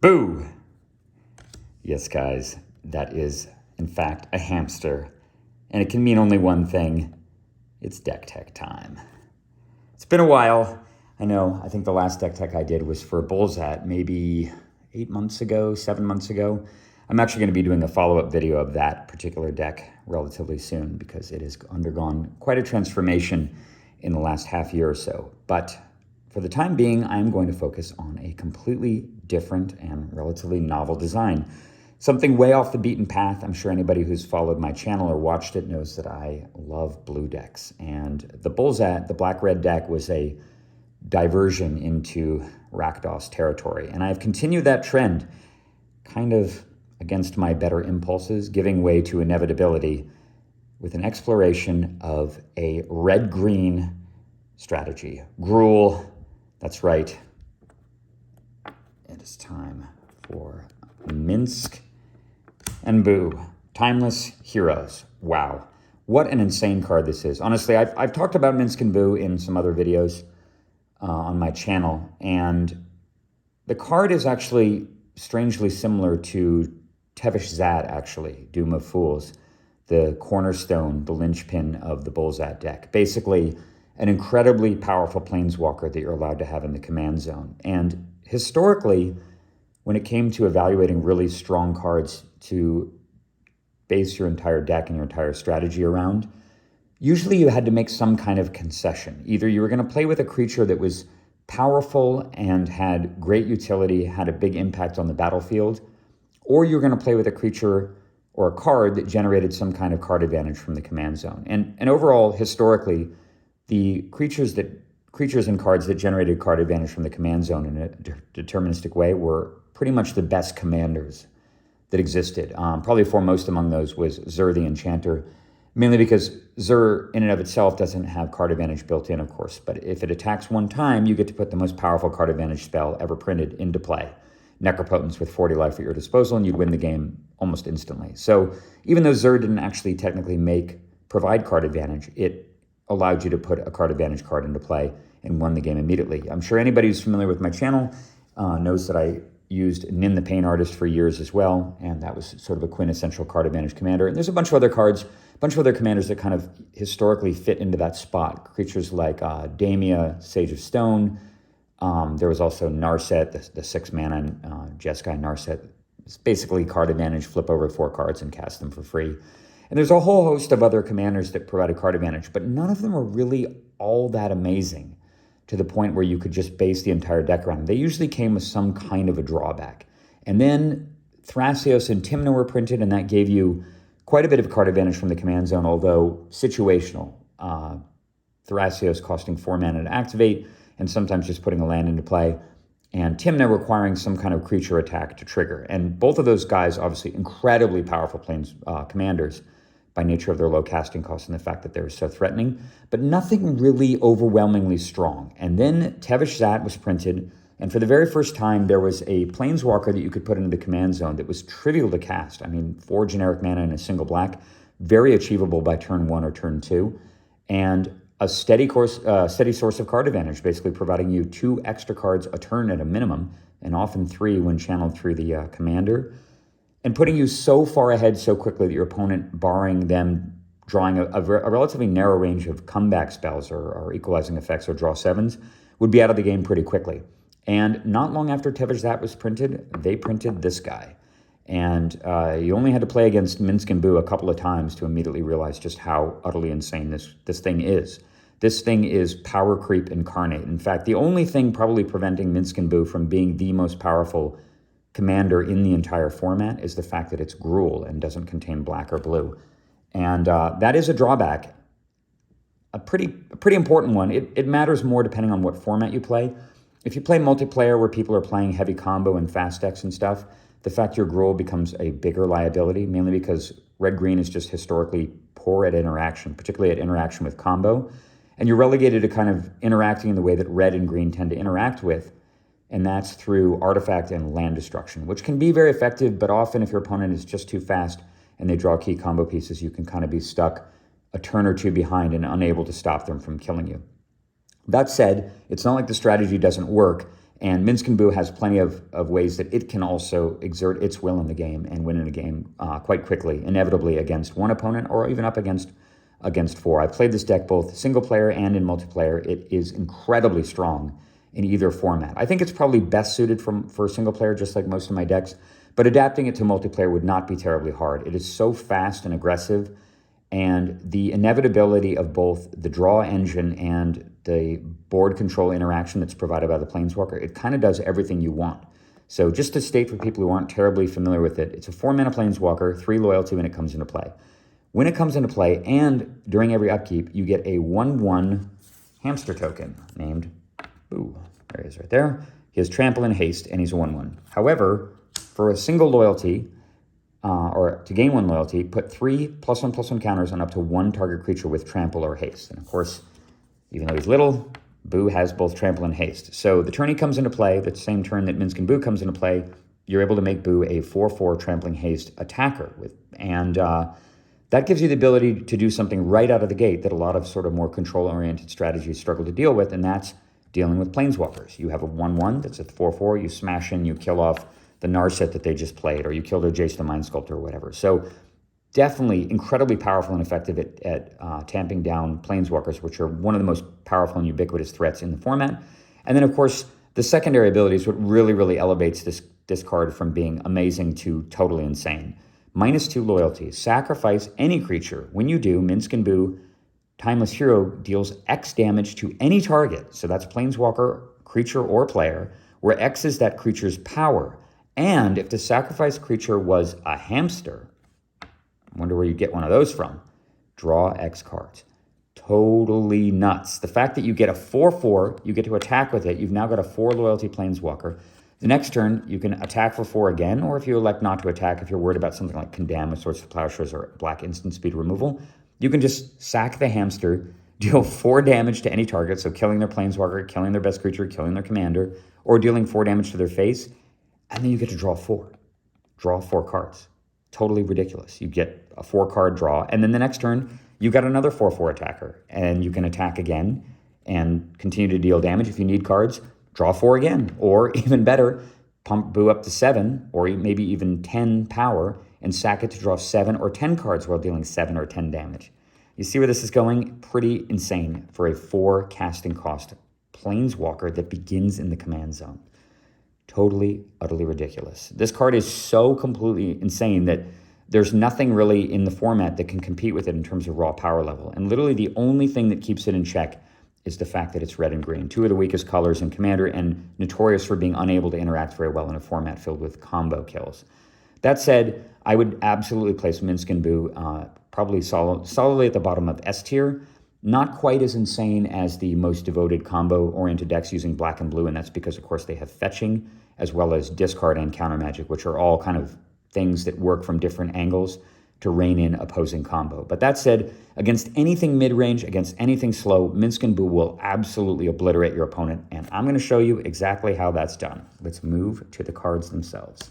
Boo! Yes, guys, that is, in fact, a hamster. And it can mean only one thing. It's deck tech time. It's been a while. I know, I think the last deck tech I did was for Bullsat, maybe 8 months ago, 7 months ago. I'm actually going to be doing a follow-up video of that particular deck relatively soon because it has undergone quite a transformation in the last half year or so. But for the time being, I'm going to focus on a completely different and relatively novel design. Something way off the beaten path. I'm sure anybody who's followed my channel or watched it knows that I love blue decks. And the Bullsat, the black-red deck, was a diversion into Rakdos territory. And I've continued that trend, kind of against my better impulses, giving way to inevitability with an exploration of a red-green strategy. Gruul, that's right. It is time for Minsc and Boo. Timeless Heroes. Wow. What an insane card this is. Honestly, I've talked about Minsc and Boo in some other videos on my channel, and the card is actually strangely similar to Tevesh Zat, actually, Doom of Fools, the cornerstone, the linchpin of the Bullsat deck. Basically, an incredibly powerful Planeswalker that you're allowed to have in the command zone. And historically, when it came to evaluating really strong cards to base your entire deck and your entire strategy around, usually you had to make some kind of concession. Either you were going to play with a creature that was powerful and had great utility, had a big impact on the battlefield, or you were going to play with a creature or a card that generated some kind of card advantage from the command zone. And overall, historically, the creatures and cards that generated card advantage from the command zone in a deterministic way were pretty much the best commanders that existed. Probably foremost among those was Zur the Enchanter, mainly because Zur in and of itself doesn't have card advantage built in, of course, but if it attacks one time, you get to put the most powerful card advantage spell ever printed into play. Necropotence with 40 life at your disposal, and you'd win the game almost instantly. So even though Zur didn't actually technically provide card advantage, it allowed you to put a card advantage card into play and won the game immediately. I'm sure anybody who's familiar with my channel knows that I used Nin the Pain Artist for years as well, and that was sort of a quintessential card advantage commander. And there's a bunch of other cards, a bunch of other commanders that kind of historically fit into that spot. Creatures like Damia, Sage of Stone. There was also Narset, the 6-mana Jeskai Narset. It's basically card advantage, flip over 4 cards and cast them for free. And there's a whole host of other commanders that provided card advantage, but none of them were really all that amazing to the point where you could just base the entire deck around them. They usually came with some kind of a drawback. And then Thrasios and Tymna were printed, and that gave you quite a bit of card advantage from the command zone, although situational. Thrasios costing 4 mana to activate, and sometimes just putting a land into play, and Tymna requiring some kind of creature attack to trigger. And both of those guys, obviously incredibly powerful commanders by nature of their low casting cost and the fact that they were so threatening, but nothing really overwhelmingly strong. And then Tevesh Zat was printed, and for the very first time, there was a Planeswalker that you could put into the command zone that was trivial to cast. I mean, 4 generic mana and a single black, very achievable by turn 1 or turn 2, and a steady source of card advantage, basically providing you 2 extra cards a turn at a minimum, and often 3 when channeled through the commander, and putting you so far ahead so quickly that your opponent, barring them drawing a relatively narrow range of comeback spells or equalizing effects or draw 7s, would be out of the game pretty quickly. And not long after Tevesh Zat was printed, they printed this guy. And you only had to play against Minsc and Boo a couple of times to immediately realize just how utterly insane this thing is. This thing is power creep incarnate. In fact, the only thing probably preventing Minsc and Boo from being the most powerful commander in the entire format is the fact that it's Gruul and doesn't contain black or blue. And that is a drawback, a pretty important one. It matters more depending on what format you play. If you play multiplayer where people are playing heavy combo and fast decks and stuff, the fact your Gruul becomes a bigger liability, mainly because red-green is just historically poor at interaction, particularly at interaction with combo. And you're relegated to kind of interacting in the way that red and green tend to interact with, and that's through artifact and land destruction, which can be very effective, but often if your opponent is just too fast and they draw key combo pieces, you can kind of be stuck a turn or 2 behind and unable to stop them from killing you. That said, it's not like the strategy doesn't work, And Minsc and Boo has plenty of ways that it can also exert its will in the game and win in a game quite quickly, inevitably against one opponent or even up against four. I've played this deck both single player and in multiplayer. It is incredibly strong in either format. I think it's probably best suited for single player, just like most of my decks, but adapting it to multiplayer would not be terribly hard. It is so fast and aggressive, and the inevitability of both the draw engine and the board control interaction that's provided by the Planeswalker, it kind of does everything you want. So just to state for people who aren't terribly familiar with it, it's a 4-mana Planeswalker, 3 loyalty when it comes into play. When it comes into play and during every upkeep, you get a 1/1 hamster token named Boo. There he is right there. He has trample and haste, and he's a 1/1. However, for a single loyalty, or to gain 1 loyalty, put 3 +1/+1 counters on up to 1 target creature with trample or haste. And of course, even though he's little, Boo has both trample and haste. So the turn he comes into play, the same turn that Minsc and Boo comes into play, you're able to make Boo a 4/4 trampling haste attacker. That gives you the ability to do something right out of the gate that a lot of sort of more control-oriented strategies struggle to deal with, and that's dealing with Planeswalkers. You have a 1/1 that's a 4/4, you smash in, you kill off the Narset that they just played, or you kill their Jace the Mind Sculptor or whatever. So definitely incredibly powerful and effective at tamping down Planeswalkers, which are one of the most powerful and ubiquitous threats in the format. And then, of course, the secondary ability is what really, really elevates this card from being amazing to totally insane. -2 loyalty. Sacrifice any creature. When you do, Minsc and Boo, Timeless Hero, deals X damage to any target. So that's Planeswalker, creature, or player, where X is that creature's power. And if the sacrificed creature was a hamster, I wonder where you get one of those from. Draw X cards. Totally nuts. The fact that you get a 4/4, you get to attack with it. You've now got a 4 loyalty Planeswalker. The next turn, you can attack for 4 again, or if you elect not to attack, if you're worried about something like Condemn with Swords to Plowshares or Black Instant Speed removal, you can just sack the hamster, deal 4 damage to any target, so killing their Planeswalker, killing their best creature, killing their commander, or dealing 4 damage to their face, and then you get to draw 4. Draw 4 cards. Totally ridiculous. You get a 4-card draw, and then the next turn, you got another 4/4 attacker, and you can attack again and continue to deal damage. If you need cards, draw 4 again, or even better, pump Boo up to 7, or maybe even 10 power, and sack it to draw 7 or 10 cards while dealing 7 or 10 damage. You see where this is going? Pretty insane for a 4 casting cost Planeswalker that begins in the command zone. Totally, utterly ridiculous. This card is so completely insane that there's nothing really in the format that can compete with it in terms of raw power level. And literally the only thing that keeps it in check is the fact that it's red and green, 2 of the weakest colors in Commander and notorious for being unable to interact very well in a format filled with combo kills. That said, I would absolutely place Minsc and Boo probably solidly at the bottom of S tier. Not quite as insane as the most devoted combo-oriented decks using black and blue, and that's because, of course, they have fetching as well as discard and counter magic, which are all kind of things that work from different angles to rein in opposing combo. But that said, against anything mid-range, against anything slow, Minsc and Boo will absolutely obliterate your opponent, and I'm going to show you exactly how that's done. Let's move to the cards themselves.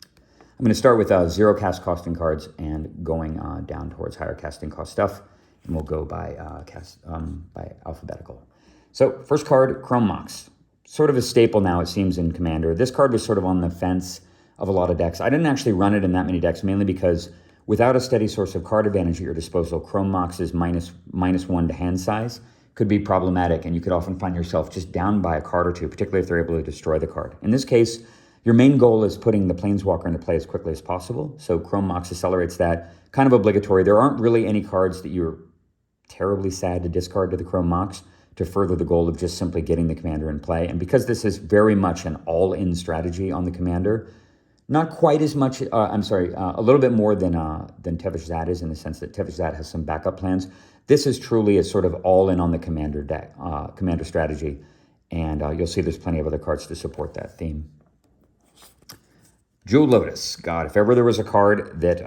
I'm going to start with Zerocast costing cards and going down towards higher casting cost stuff, and we'll go by alphabetical. So first card, Chrome Mox. Sort of a staple now, it seems, in Commander. This card was sort of on the fence of a lot of decks. I didn't actually run it in that many decks, mainly because without a steady source of card advantage at your disposal, Chrome Mox's -1 to hand size could be problematic, and you could often find yourself just down by a card or two, particularly if they're able to destroy the card. In this case, your main goal is putting the Planeswalker into play as quickly as possible, so Chrome Mox accelerates that. Kind of obligatory. There aren't really any cards that you're terribly sad to discard to the Chrome Mox to further the goal of just simply getting the commander in play. And because this is very much an all-in strategy on the commander, not quite as much, a little bit more than Tevesh Zad is, in the sense that Tevesh Zad has some backup plans. This is truly a sort of all-in on the commander deck, commander strategy, and you'll see there's plenty of other cards to support that theme. Gilded Lotus. God, if ever there was a card that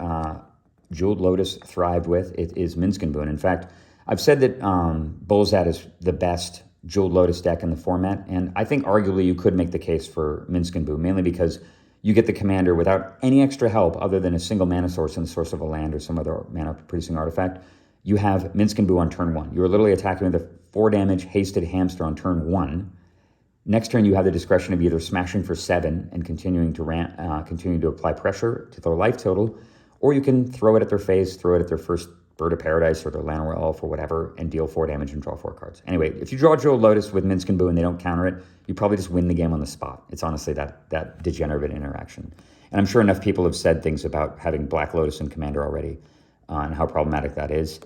Gilded Lotus thrived with, it is Minsc and Boo. In fact, I've said that Bullzat is the best Gilded Lotus deck in the format, and I think arguably you could make the case for Minsc and Boo, mainly because you get the commander without any extra help other than a single mana source and the source of a land or some other mana-producing artifact. You have Minsc and Boo on turn 1. You're literally attacking with a 4 damage hasted hamster on turn 1. Next turn, you have the discretion of either smashing for 7 and continuing to apply pressure to their life total, or you can throw it at their face, throw it at their first Bird of Paradise or their Llanowar Elf or whatever, and deal 4 damage and draw 4 cards. Anyway, if you draw Gilded Lotus with Minsc and Boo and they don't counter it, you probably just win the game on the spot. It's honestly that degenerate interaction. And I'm sure enough people have said things about having Black Lotus in Commander already and how problematic that is,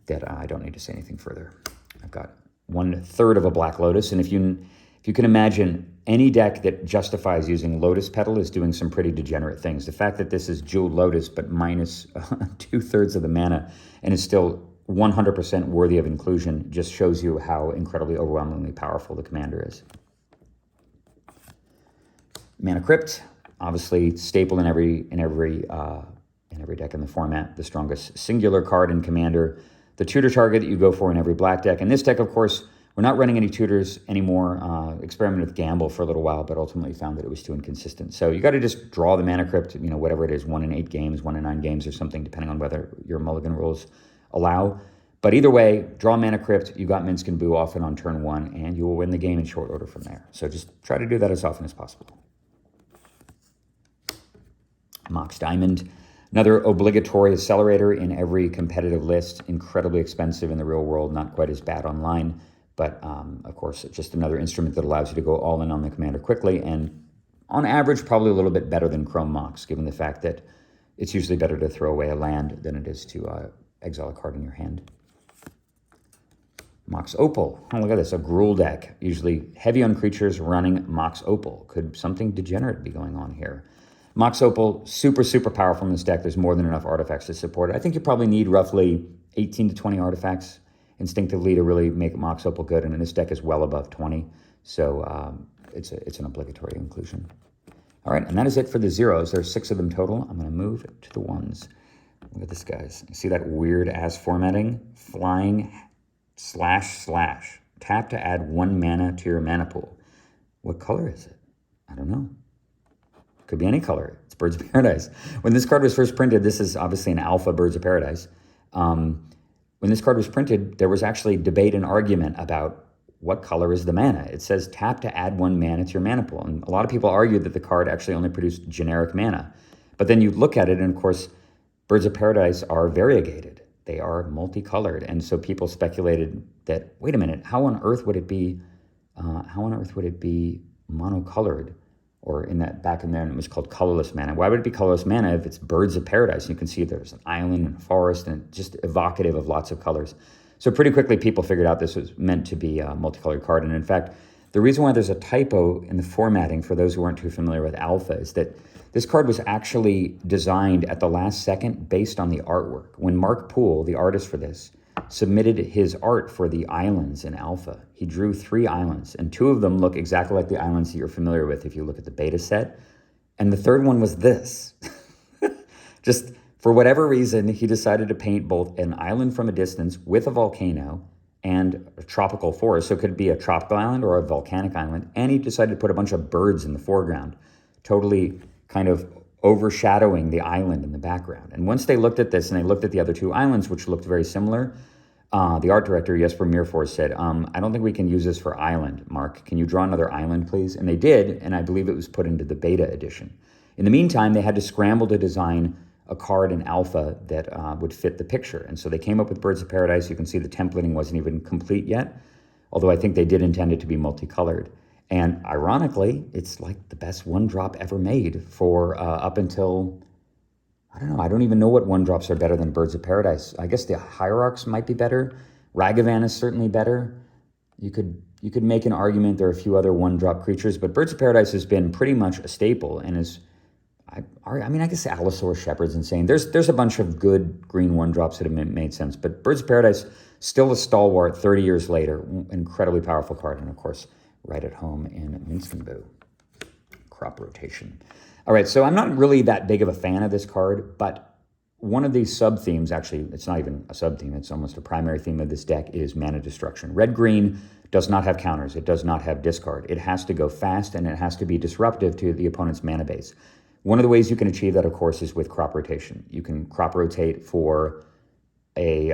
that I don't need to say anything further. I've got 1/3 of a Black Lotus, and if you can imagine, any deck that justifies using Lotus Petal is doing some pretty degenerate things. The fact that this is Jeweled Lotus but minus 2/3 of the mana and is still 100% worthy of inclusion just shows you how incredibly overwhelmingly powerful the commander is. Mana Crypt, obviously staple in every deck in the format. The strongest singular card in Commander. The tutor target that you go for in every black deck. In this deck, of course, we're not running any tutors anymore. Experimented with Gamble for a little while, but ultimately found that it was too inconsistent. So you got to just draw the Mana Crypt, whatever it is, 1 in 8 games, 1 in 9 games or something, depending on whether your mulligan rules allow. But either way, draw Mana Crypt, you got Minsc and Boo often on turn 1, and you will win the game in short order from there. So just try to do that as often as possible. Mox Diamond, another obligatory accelerator in every competitive list, incredibly expensive in the real world, not quite as bad online. But, of course, it's just another instrument that allows you to go all in on the commander quickly, and on average, probably a little bit better than Chrome Mox, given the fact that it's usually better to throw away a land than it is to exile a card in your hand. Mox Opal. Oh, look at this, a Gruul deck. Usually heavy on creatures running Mox Opal. Could something degenerate be going on here? Mox Opal, super, super powerful in this deck. There's more than enough artifacts to support it. I think you probably need roughly 18 to 20 artifacts instinctively to really make Mox Opal good, and this deck is well above 20, so it's an obligatory inclusion. All right, and that is it for the zeros. There's 6 of them total. I'm going to move to the ones. Look at this, guys. You see that weird-ass formatting? Flying //. Tap to add 1 mana to your mana pool. What color is it? I don't know. Could be any color. It's Birds of Paradise. When this card was first printed, this is obviously an alpha Birds of Paradise. When this card was printed, there was actually debate and argument about what color is the mana. It says tap to add 1 mana to your mana pool. And a lot of people argued that the card actually only produced generic mana. But then you look at it, and of course, Birds of Paradise are variegated. They are multicolored. And so people speculated that, wait a minute, how on earth would it be monocolored? Or in that back in there, and it was called colorless mana. Why would it be colorless mana if it's Birds of Paradise? You can see there's an island and a forest, and just evocative of lots of colors. So pretty quickly, people figured out this was meant to be a multicolored card. And in fact, the reason why there's a typo in the formatting, for those who aren't too familiar with Alpha, is that this card was actually designed at the last second based on the artwork. When Mark Poole, the artist for this, submitted his art for the islands in Alpha, he drew 3 islands, and 2 of them look exactly like the islands that you're familiar with if you look at the beta set. And the third one was this. Just for whatever reason, he decided to paint both an island from a distance with a volcano and a tropical forest. So it could be a tropical island or a volcanic island. And he decided to put a bunch of birds in the foreground, totally kind of overshadowing the island in the background. And once they looked at this and they looked at the other 2 islands, which looked very similar, the art director, Jesper Meerfors, said, I don't think we can use this for island, Mark. Can you draw another island, please? And they did, and I believe it was put into the beta edition. In the meantime, they had to scramble to design a card in Alpha that would fit the picture. And so they came up with Birds of Paradise. You can see the templating wasn't even complete yet, although I think they did intend it to be multicolored. And ironically, it's like the best 1-drop ever made for up until, I don't know, I don't even know what 1-drops are better than Birds of Paradise. I guess the Hierarchs might be better. Ragavan is certainly better. You could make an argument there are a few other 1-drop creatures, but Birds of Paradise has been pretty much a staple and is, I mean, I guess Allosaur Shepherd's insane. There's a bunch of good green 1-drops that have made sense, but Birds of Paradise, still a stalwart 30 years later, incredibly powerful card, and of course, right at home in Minsc and Boo. Crop rotation. All right, so I'm not really that big of a fan of this card, but one of these sub-themes, actually, it's not even a sub-theme, it's almost a primary theme of this deck, is mana destruction. Red-green does not have counters. It does not have discard. It has to go fast, and it has to be disruptive to the opponent's mana base. One of the ways you can achieve that, of course, is with crop rotation. You can crop rotate for a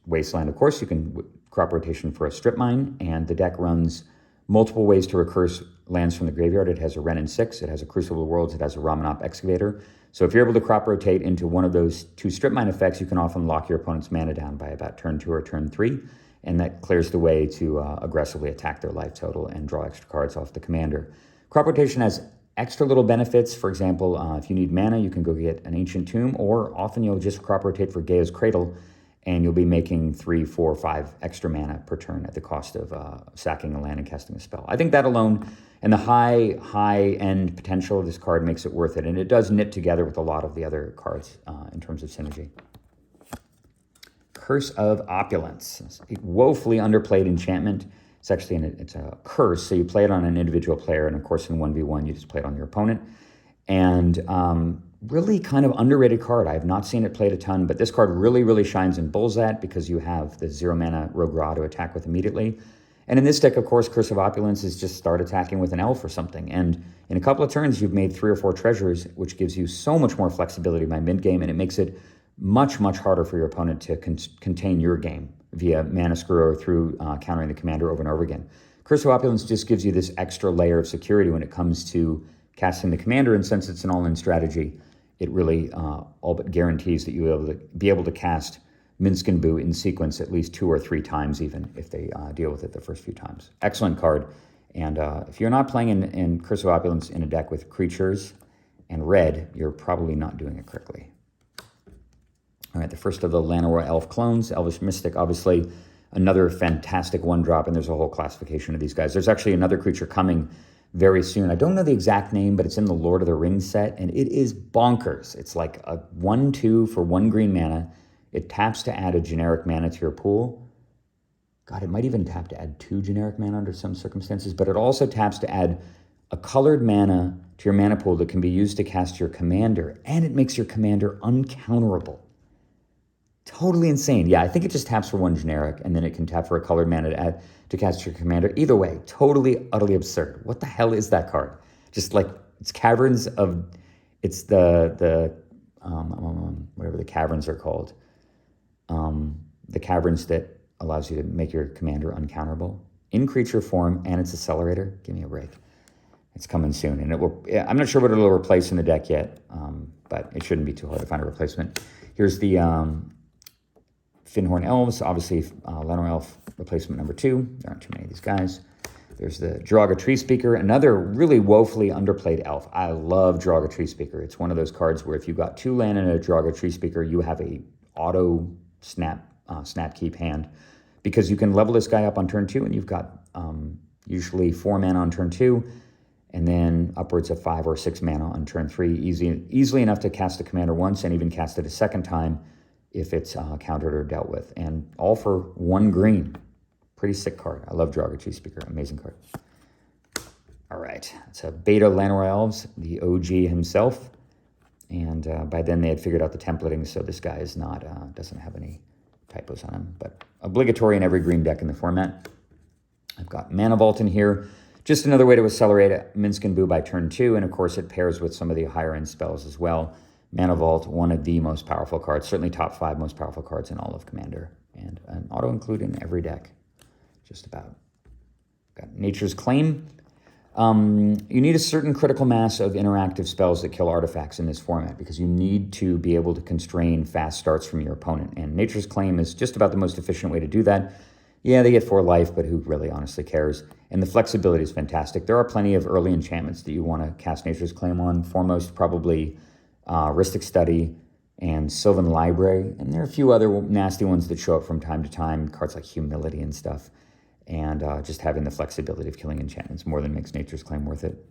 wasteland. Of course, you can crop rotation for a strip mine, and the deck runs multiple ways to recurse lands from the graveyard. It has a Wrenn and 6, it has a Crucible of Worlds, it has a Ramana Excavator. So if you're able to crop rotate into one of those 2 strip mine effects, you can often lock your opponent's mana down by about turn 2 or turn 3, and that clears the way to aggressively attack their life total and draw extra cards off the commander. Crop rotation has extra little benefits. For example, if you need mana, you can go get an Ancient Tomb, or often you'll just crop rotate for Gaia's Cradle, and you'll be making 3, 4, 5 extra mana per turn at the cost of sacking a land and casting a spell. I think that alone, and the high-end potential of this card makes it worth it, and it does knit together with a lot of the other cards in terms of synergy. Curse of Opulence. It's a woefully underplayed enchantment. It's actually it's a curse, so you play it on an individual player, and of course in 1v1 you just play it on your opponent. And really kind of underrated card. I have not seen it played a ton, but this card really, really shines in Bullsat because you have the 0 mana Rogue Ra to attack with immediately. And in this deck, of course, Curse of Opulence is just start attacking with an elf or something. And in a couple of turns, you've made 3 or 4 treasures, which gives you so much more flexibility by mid-game, and it makes it much, much harder for your opponent to contain your game via mana screw or through countering the commander over and over again. Curse of Opulence just gives you this extra layer of security when it comes to casting the commander, and since it's an all-in strategy, it really all but guarantees that you will be able to cast Minsc and Boo in sequence at least 2 or 3 times, even if they deal with it the first few times. Excellent card. And if you're not playing in Curse of Opulence in a deck with creatures and red, you're probably not doing it correctly. All right, the first of the Llanowar Elf clones, Elvish Mystic, obviously another fantastic 1-drop, and there's a whole classification of these guys. There's actually another creature coming very soon. I don't know the exact name, but it's in the Lord of the Rings set, and it is bonkers. It's like a 1/2 for 1 green mana. It taps to add a generic mana to your pool. God, it might even tap to add 2 generic mana under some circumstances, but it also taps to add a colored mana to your mana pool that can be used to cast your commander, and it makes your commander uncounterable. Totally insane. Yeah, I think it just taps for 1 generic, and then it can tap for a colored mana to add to cast your commander. Either way, totally, utterly absurd. What the hell is that card? Just like, it's caverns of, it's the whatever the caverns are called. The caverns that allows you to make your commander uncounterable in creature form, and it's Accelerator. Give me a break. It's coming soon, and it will. I'm not sure what it'll replace in the deck yet, but it shouldn't be too hard to find a replacement. Here's the Finhorn Elves, obviously Llanowar Elf replacement number 2. There aren't too many of these guys. There's the Draga Tree Speaker, another really woefully underplayed elf. I love Draga Tree Speaker. It's one of those cards where if you've got 2 land and a Draga Tree Speaker, you have a auto snap keep hand, because you can level this guy up on turn 2, and you've got usually 4 mana on turn 2, and then upwards of 5 or 6 mana on turn 3. Easily enough to cast the commander once and even cast it a second time if it's countered or dealt with, and all for 1 green. Pretty sick card. I love Draga Tree Speaker. Amazing card. All right, it's a beta Llanowar Elves, the OG himself, and by then they had figured out the templating, so this guy is not doesn't have any typos on him, but obligatory in every green deck in the format. I've got Mana Vault in here. Just another way to accelerate Minsc and Boo by turn 2, and of course it pairs with some of the higher end spells as well. Mana Vault, one of the most powerful cards, certainly top 5 most powerful cards in all of Commander, and an auto include in every deck, just about. Got Nature's Claim. You need a certain critical mass of interactive spells that kill artifacts in this format, because you need to be able to constrain fast starts from your opponent, and Nature's Claim is just about the most efficient way to do that. Yeah, they get 4 life, but who really honestly cares? And the flexibility is fantastic. There are plenty of early enchantments that you want to cast Nature's Claim on, foremost probably Rhystic Study and Sylvan Library, and there are a few other nasty ones that show up from time to time, cards like Humility and stuff, and just having the flexibility of killing enchantments more than makes Nature's Claim worth it.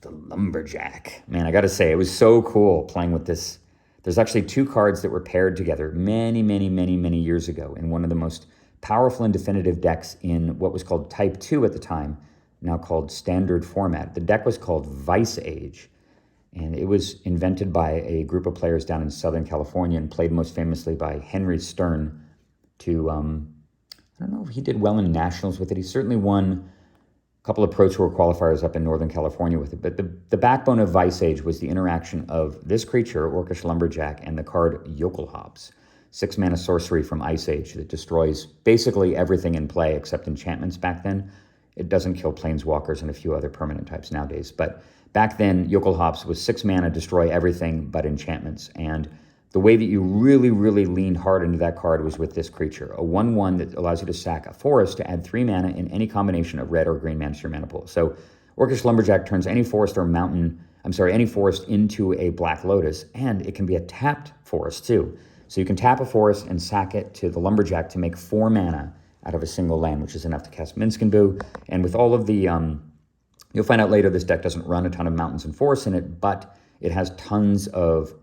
The Lumberjack. Man, I gotta say, it was so cool playing with this. There's actually 2 cards that were paired together many years ago in one of the most powerful and definitive decks in what was called Type 2 at the time, now called Standard Format. The deck was called Vice Age, and it was invented by a group of players down in Southern California and played most famously by Henry Stern to, I don't know if he did well in nationals with it. He certainly won a couple of Pro Tour qualifiers up in Northern California with it. But the backbone of Vice Age was the interaction of this creature, Orcish Lumberjack, and the card Yokelhops, 6 mana sorcery from Ice Age that destroys basically everything in play except enchantments back then. It doesn't kill Planeswalkers and a few other permanent types nowadays. But back then, Yokel Hops was 6 mana, destroy everything but enchantments. And the way that you really, really leaned hard into that card was with this creature, a 1/1 that allows you to sack a forest to add 3 mana in any combination of red or green mana to your mana pool. So Orcish Lumberjack turns any forest or mountain, any forest into a Black Lotus, and it can be a tapped forest too. So you can tap a forest and sack it to the Lumberjack to make 4 mana out of a single land, which is enough to cast Minsc and Boo. And with all of the, you'll find out later, this deck doesn't run a ton of mountains and forests in it, but it has tons of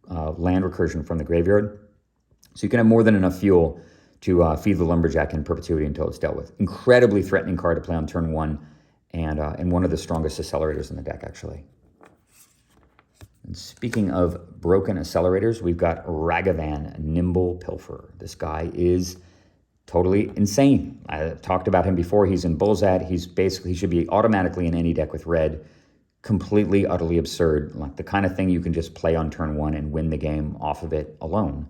land recursion from the graveyard. So you can have more than enough fuel to feed the Lumberjack in perpetuity until it's dealt with. Incredibly threatening card to play on turn 1, and one of the strongest accelerators in the deck, actually. And speaking of broken accelerators, we've got Ragavan Nimble Pilfer. This guy is totally insane. I talked about him before. He's in Bullsat. He should be automatically in any deck with red. Completely, utterly absurd. Like the kind of thing you can just play on turn 1 and win the game off of it alone.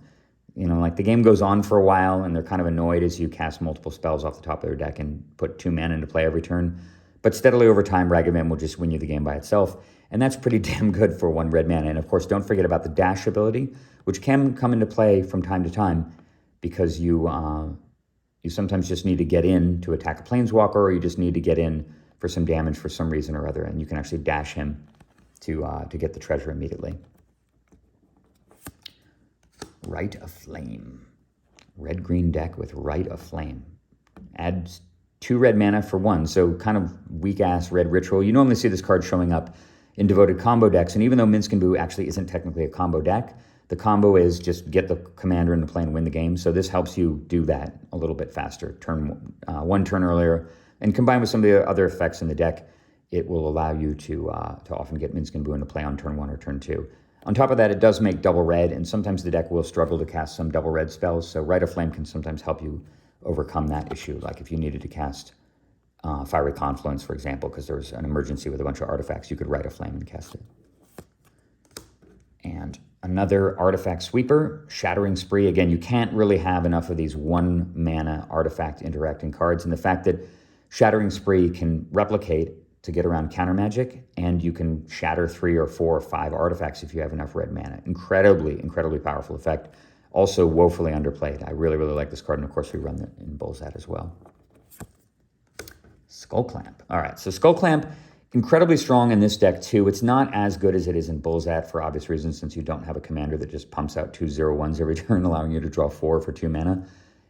You know, like the game goes on for a while and they're kind of annoyed as you cast multiple spells off the top of their deck and put 2 mana into play every turn. But steadily over time, Ragavan will just win you the game by itself. And that's pretty damn good for 1 red mana. And of course, don't forget about the dash ability, which can come into play from time to time because you sometimes just need to get in to attack a Planeswalker, or you just need to get in for some damage for some reason or other, and you can actually dash him to get the treasure immediately. Rite of Flame. Red-green deck with Rite of Flame. Adds 2 red mana for 1, so kind of weak-ass red ritual. You normally see this card showing up in devoted combo decks, and even though Minsc and Boo actually isn't technically a combo deck, the combo is just get the commander into play and win the game. So this helps you do that a little bit faster. One turn earlier, and combined with some of the other effects in the deck, it will allow you to often get Minsc and Boo into play on turn 1 or turn 2. On top of that, it does make double red, and sometimes the deck will struggle to cast some double red spells. So Rite of Flame can sometimes help you overcome that issue. Like if you needed to cast Fiery Confluence, for example, because there's an emergency with a bunch of artifacts, you could Rite of Flame and cast it. And another artifact sweeper, Shattering Spree. Again, you can't really have enough of these 1 mana artifact interacting cards. And the fact that Shattering Spree can replicate to get around counter magic, and you can shatter 3 or 4 or 5 artifacts if you have enough red mana. Incredibly, incredibly powerful effect. Also woefully underplayed. I really, really like this card, and of course we run it in Bullsat as well. Skull Clamp. All right, so Skull Clamp, incredibly strong in this deck too. It's not as good as it is in Bullsat for obvious reasons, since you don't have a commander that just pumps out 2 0/1s every turn, allowing you to draw 4 for 2 mana.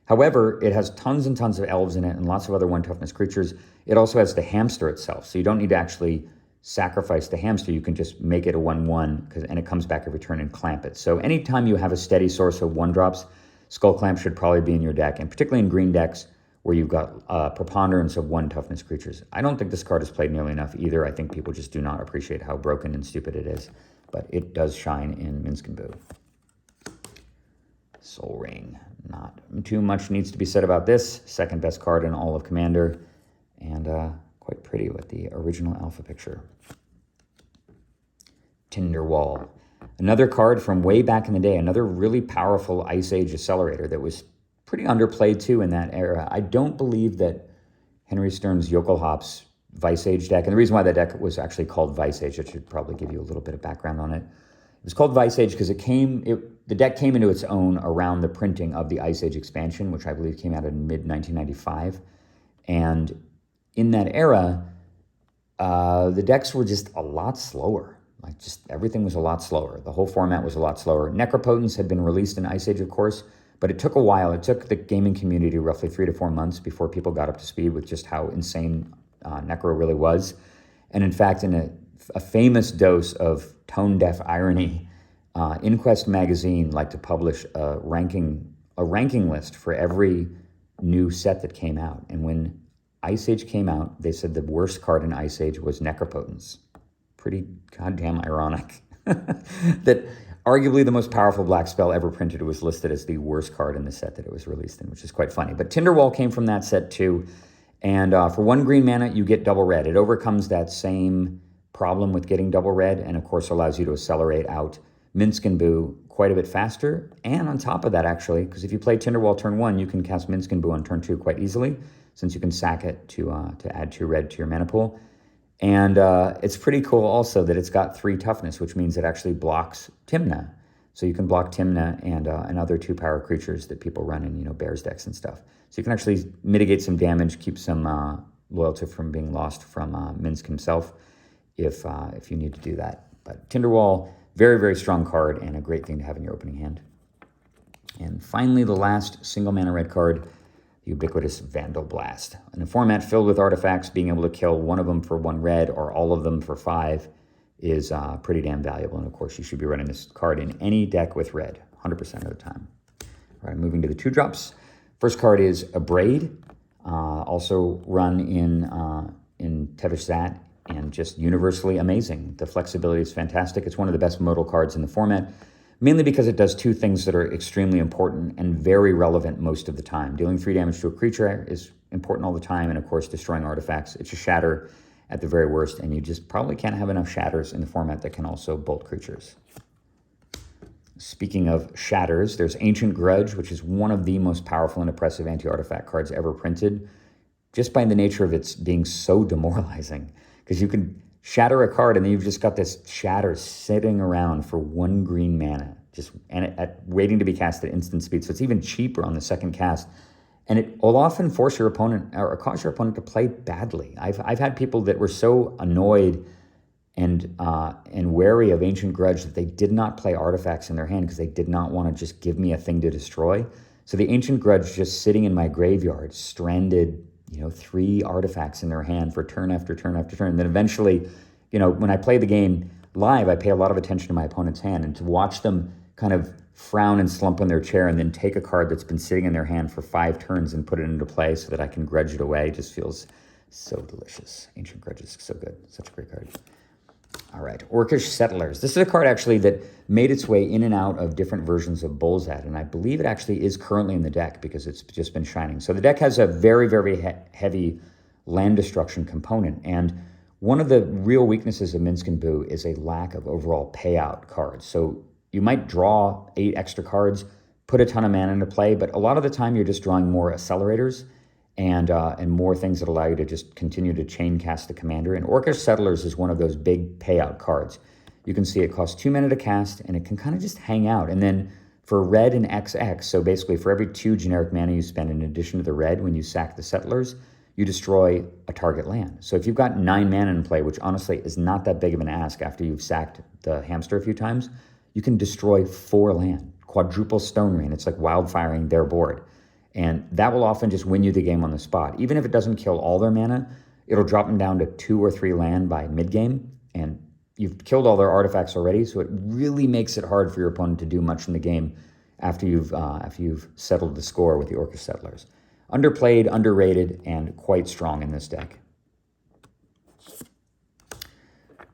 However, it has tons and tons of elves in it and lots of other 1 toughness creatures. It also has the hamster itself, so you don't need to actually sacrifice the hamster. You can just make it a 1/1, and it comes back every turn and clamp it. So anytime you have a steady source of 1-drops, Skull Clamp should probably be in your deck, and particularly in green decks where you've got a preponderance of 1 toughness creatures. I don't think this card is played nearly enough either. I think people just do not appreciate how broken and stupid it is, but it does shine in Minsc and Boo. Soul Ring. Not too much needs to be said about this. Second best card in all of Commander, and quite pretty with the original alpha picture. Tinderwall. Another card from way back in the day, another really powerful Ice Age accelerator that was pretty underplayed too in that era. I don't believe that Henry Stern's Yokel Hops Vice Age deck, and the reason why that deck was actually called Vice Age, I should probably give you a little bit of background on it. It was called Vice Age because the deck came into its own around the printing of the Ice Age expansion, which I believe came out in mid-1995. And in that era, the decks were just a lot slower. Like just everything was a lot slower. The whole format was a lot slower. Necropotence had been released in Ice Age, of course, but it took a while. It took the gaming community roughly 3 to 4 months before people got up to speed with just how insane Necro really was. And in fact, in a famous dose of tone-deaf irony, Inquest magazine liked to publish a ranking list for every new set that came out. And when Ice Age came out, they said the worst card in Ice Age was Necropotence. Pretty goddamn ironic that arguably the most powerful black spell ever printed was listed as the worst card in the set that it was released in, which is quite funny. But Tinderwall came from that set too. And for 1 green mana, you get double red. It overcomes that same problem with getting double red, and of course allows you to accelerate out Minsc and Boo quite a bit faster. And on top of that, actually, because if you play Tinderwall turn 1, you can cast Minsc and Boo on turn 2 quite easily. since you can sack it to add 2 red to your mana pool. And it's pretty cool also that it's got 3 toughness, which means it actually blocks Tymna. So you can block Tymna and other 2-power creatures that people run in, Bears decks and stuff. So you can actually mitigate some damage, keep some loyalty from being lost from Minsc himself if you need to do that. But Tinderwall, very, very strong card and a great thing to have in your opening hand. And finally, the last single mana red card, the ubiquitous Vandal Blast. In a format filled with artifacts, being able to kill one of them for 1 red or all of them for 5 is pretty damn valuable. And of course, you should be running this card in any deck with red, 100% of the time. All right, moving to the 2-drops. First card is Abrade, also run in Tevish Zat, and just universally amazing. The flexibility is fantastic. It's one of the best modal cards in the format, mainly because it does 2 things that are extremely important and very relevant most of the time. Dealing 3 damage to a creature is important all the time, and of course, destroying artifacts. It's a shatter at the very worst, and you just probably can't have enough shatters in the format that can also bolt creatures. Speaking of shatters, there's Ancient Grudge, which is one of the most powerful and oppressive anti-artifact cards ever printed, just by the nature of its being so demoralizing. Because you can shatter a card, and then you've just got this shatter sitting around for 1 green mana, waiting to be cast at instant speed. So it's even cheaper on the second cast. And it will often force your opponent or cause your opponent to play badly. I've had people that were so annoyed and wary of Ancient Grudge that they did not play artifacts in their hand because they did not want to just give me a thing to destroy. So the Ancient Grudge just sitting in my graveyard, stranded, 3 artifacts in their hand for turn after turn after turn. And then eventually, when I play the game live, I pay a lot of attention to my opponent's hand, and to watch them kind of frown and slump on their chair and then take a card that's been sitting in their hand for 5 turns and put it into play so that I can grudge it away just feels so delicious. Ancient Grudge is so good. Such a great card. All right, Orcish Settlers. This is a card actually that made its way in and out of different versions of Bolzad, and I believe it actually is currently in the deck because it's just been shining. So the deck has a very, very heavy land destruction component, and one of the real weaknesses of Minsc and Boo is a lack of overall payout cards. So you might draw 8 extra cards, put a ton of mana into play, but a lot of the time you're just drawing more accelerators and more things that allow you to just continue to chain cast the commander. And Orcish Settlers is one of those big payout cards. You can see it costs 2 mana to cast, and it can kind of just hang out. And then for red and XX, so basically for every 2 generic mana you spend in addition to the red when you sack the Settlers, you destroy a target land. So if you've got 9 mana in play, which honestly is not that big of an ask after you've sacked the hamster a few times, you can destroy 4 land, quadruple Stone Rain. It's like wildfiring their board. And that will often just win you the game on the spot. Even if it doesn't kill all their mana, it'll drop them down to 2 or 3 land by mid-game, and you've killed all their artifacts already, so it really makes it hard for your opponent to do much in the game after you've settled the score with the Orcish Settlers. Underplayed, underrated, and quite strong in this deck.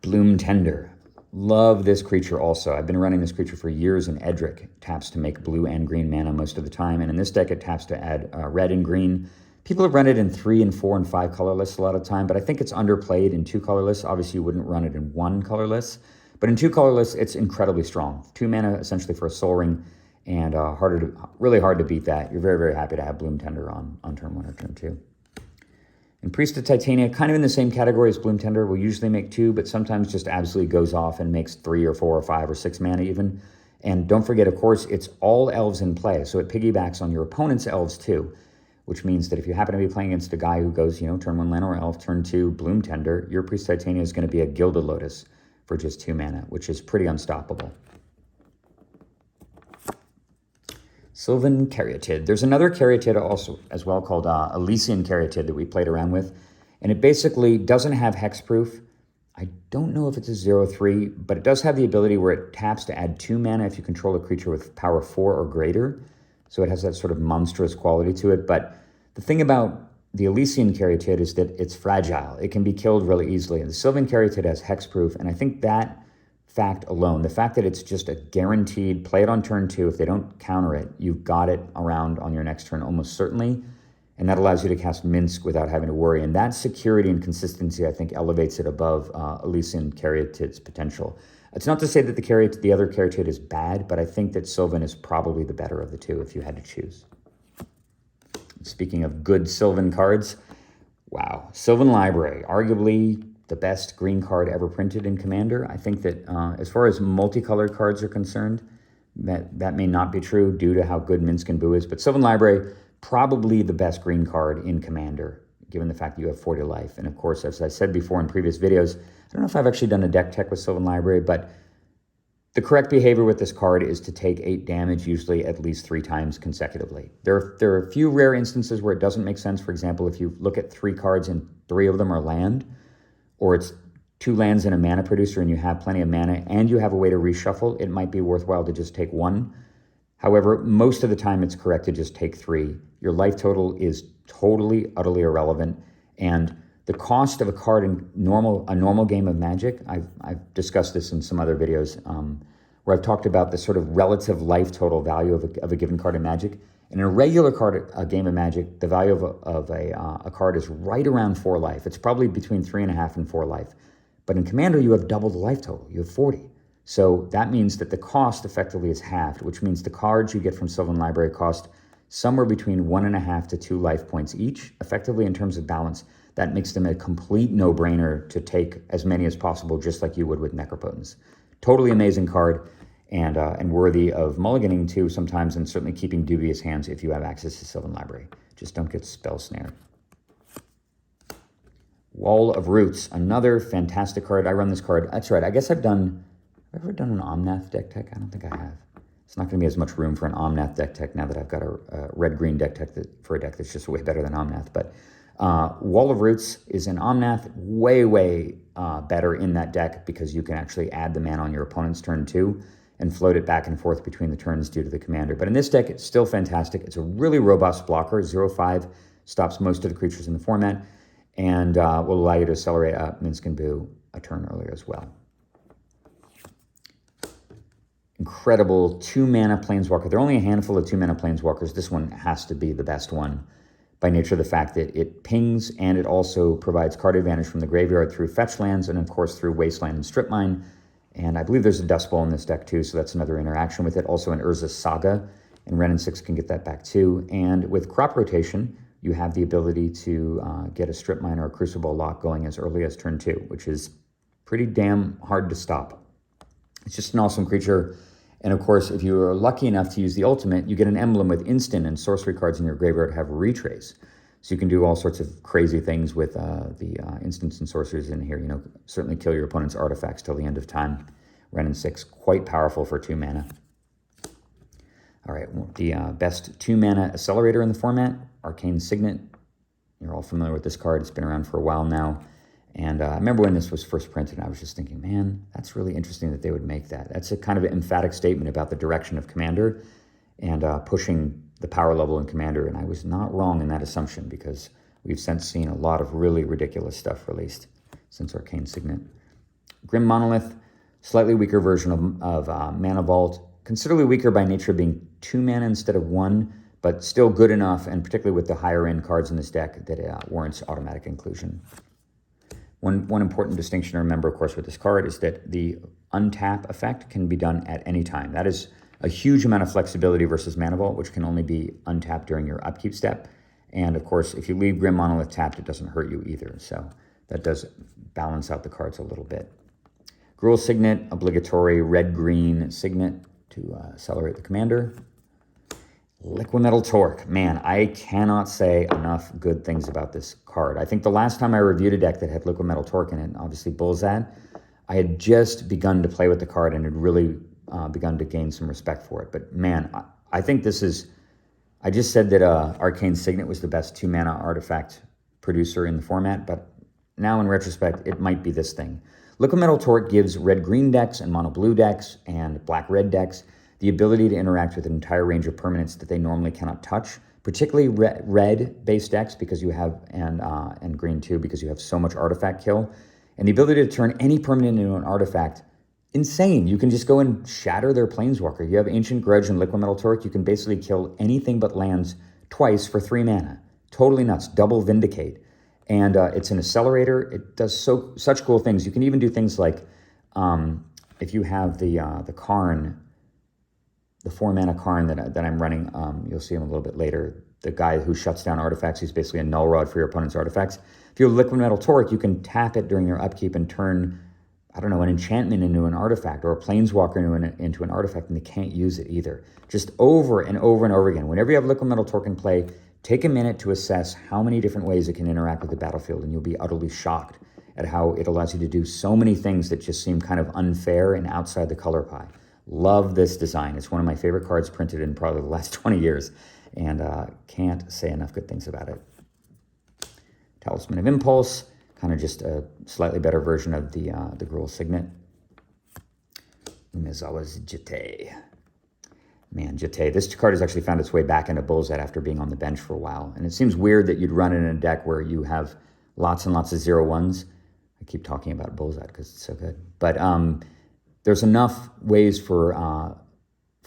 Bloom Tender. Love this creature also. I've been running this creature for years in Edric. Taps to make blue and green mana most of the time, and in this deck it taps to add red and green. People have run it in 3 and 4 and 5 color lists a lot of time, but I think it's underplayed in 2 color lists. Obviously you wouldn't run it in 1 color list, but in 2 color lists it's incredibly strong. 2 mana essentially for a Soul Ring, and really hard to beat that. You're very, very happy to have Bloom Tender on turn 1 or turn 2. And Priest of Titania, kind of in the same category as Bloom Tender, will usually make 2, but sometimes just absolutely goes off and makes 3 or 4 or 5 or 6 mana even. And don't forget, of course, it's all elves in play, so it piggybacks on your opponent's elves too, which means that if you happen to be playing against a guy who goes, turn 1 Llanowar Elf, turn 2 Bloom Tender, your Priest of Titania is going to be a Gilded Lotus for just 2 mana, which is pretty unstoppable. Sylvan Caryatid. There's another Caryatid also as well called Elysian Caryatid that we played around with, and it basically doesn't have hexproof. I don't know if it's a 0/3, but it does have the ability where it taps to add 2 mana if you control a creature with power 4 or greater. So it has that sort of monstrous quality to it. But the thing about the Elysian Caryatid is that it's fragile. It can be killed really easily. And the Sylvan Caryatid has hexproof, and I think that fact alone, the fact that it's just a guaranteed play it on turn 2, if they don't counter it, you've got it around on your next turn almost certainly, and that allows you to cast Minsc without having to worry. And that security and consistency, I think, elevates it above Elysian Caryatid's potential. It's not to say that the other Caryatid is bad, but I think that Sylvan is probably the better of the two if you had to choose. Speaking of good Sylvan cards, wow. Sylvan Library, arguably the best green card ever printed in Commander. I think that as far as multicolored cards are concerned, that may not be true due to how good Minsc and Boo is, but Sylvan Library, probably the best green card in Commander, given the fact that you have 40 life. And of course, as I said before in previous videos, I don't know if I've actually done a deck tech with Sylvan Library, but the correct behavior with this card is to take 8 damage, usually at least 3 times consecutively. There are a few rare instances where it doesn't make sense. For example, if you look at 3 cards and 3 of them are land, or it's 2 lands and a mana producer and you have plenty of mana and you have a way to reshuffle, it might be worthwhile to just take 1. However, most of the time it's correct to just take 3. Your life total is totally, utterly irrelevant. And the cost of a card in a normal game of Magic, I've discussed this in some other videos where I've talked about the sort of relative life total value of a given card in Magic. In a regular game of Magic, the value of a card is right around 4 life. It's probably between 3.5 and 4 life. But in Commander, you have double the life total. You have 40. So that means that the cost effectively is halved, which means the cards you get from Sylvan Library cost somewhere between 1.5 to 2 life points each, effectively in terms of balance. That makes them a complete no-brainer to take as many as possible, just like you would with Necropotence. Totally amazing card, and worthy of mulliganing too sometimes, and certainly keeping dubious hands if you have access to Sylvan Library. Just don't get spell snared. Wall of Roots, another fantastic card. I run this card. That's right. I guess Have I ever done an Omnath deck tech? I don't think I have. It's not going to be as much room for an Omnath deck tech now that I've got a red-green deck tech for a deck that's just way better than Omnath. But Wall of Roots is an Omnath, way better in that deck because you can actually add the mana on your opponent's turn too and float it back and forth between the turns due to the commander. But in this deck, it's still fantastic. It's a really robust blocker. 0/5 stops most of the creatures in the format and will allow you to accelerate Minsc and Boo a turn earlier as well. Incredible 2-mana Planeswalker. There are only a handful of 2-mana Planeswalkers. This one has to be the best one by nature of the fact that it pings and it also provides card advantage from the graveyard through fetch lands and of course through Wasteland and Strip Mine. And I believe there's a Dust Bowl in this deck too, so that's another interaction with it. Also an Urza's Saga, and Ren and 6 can get that back too. And with Crop Rotation, you have the ability to get a Strip Mine or a Crucible lock going as early as turn 2, which is pretty damn hard to stop. It's just an awesome creature. And of course, if you are lucky enough to use the ultimate, you get an emblem with instant and sorcery cards in your graveyard have retrace. So you can do all sorts of crazy things with the instants and sorceries in here. You know, certainly kill your opponent's artifacts till the end of time. Ren and 6, quite powerful for 2 mana. All right, the best 2-mana accelerator in the format, Arcane Signet. You're all familiar with this card. It's been around for a while now. And I remember when this was first printed, I was just thinking, man, that's really interesting that they would make that. That's a kind of an emphatic statement about the direction of Commander and pushing the power level in Commander. And I was not wrong in that assumption because we've since seen a lot of really ridiculous stuff released since Arcane Signet. Grim Monolith, slightly weaker version of Mana Vault, considerably weaker by nature of being 2 mana instead of 1, but still good enough, and particularly with the higher end cards in this deck, that it warrants automatic inclusion. One important distinction to remember, of course, with this card is that the untap effect can be done at any time. That is a huge amount of flexibility versus Mana Vault, which can only be untapped during your upkeep step. And of course, if you leave Grim Monolith tapped, it doesn't hurt you either. So that does balance out the cards a little bit. Gruul Signet, obligatory red-green Signet to accelerate the commander. Liquimetal Torque. Man, I cannot say enough good things about this card. I think the last time I reviewed a deck that had Liquimetal Torque in it, obviously Bullsad, I had just begun to play with the card and had really begun to gain some respect for it. But man, I think this is... I just said that Arcane Signet was the best 2-mana artifact producer in the format, but now in retrospect, it might be this thing. Liquimetal Torque gives red-green decks and mono-blue decks and black-red decks the ability to interact with an entire range of permanents that they normally cannot touch, particularly red-based decks because you have, and green too, because you have so much artifact kill. And the ability to turn any permanent into an artifact, insane. You can just go and shatter their Planeswalker. You have Ancient Grudge and Liquimetal Torque. You can basically kill anything but lands twice for 3 mana. Totally nuts. Double Vindicate. And it's an accelerator. It does such cool things. You can even do things like, if you have the Karn, the 4-mana Karn that I'm running, you'll see him a little bit later. the guy who shuts down artifacts. He's basically a null rod for your opponent's artifacts. If you have Liquid Metal Torque, you can tap it during your upkeep and turn, I don't know, an enchantment into an artifact or a Planeswalker into an artifact, and they can't use it either. Just over and over and over again. Whenever you have Liquid Metal Torque in play, take a minute to assess how many different ways it can interact with the battlefield, and you'll be utterly shocked at how it allows you to do so many things that just seem kind of unfair and outside the color pie. Love this design. It's one of my favorite cards printed in probably the last 20 years, and can't say enough good things about it. Talisman of Impulse, kind of just a slightly better version of the Gruul Signet. Umezawa's Jitte. Man, Jitte. This card has actually found its way back into Bullseye after being on the bench for a while, and it seems weird that you'd run it in a deck where you have lots and lots of 0/1s. I keep talking about Bullseye because it's so good. But there's enough ways for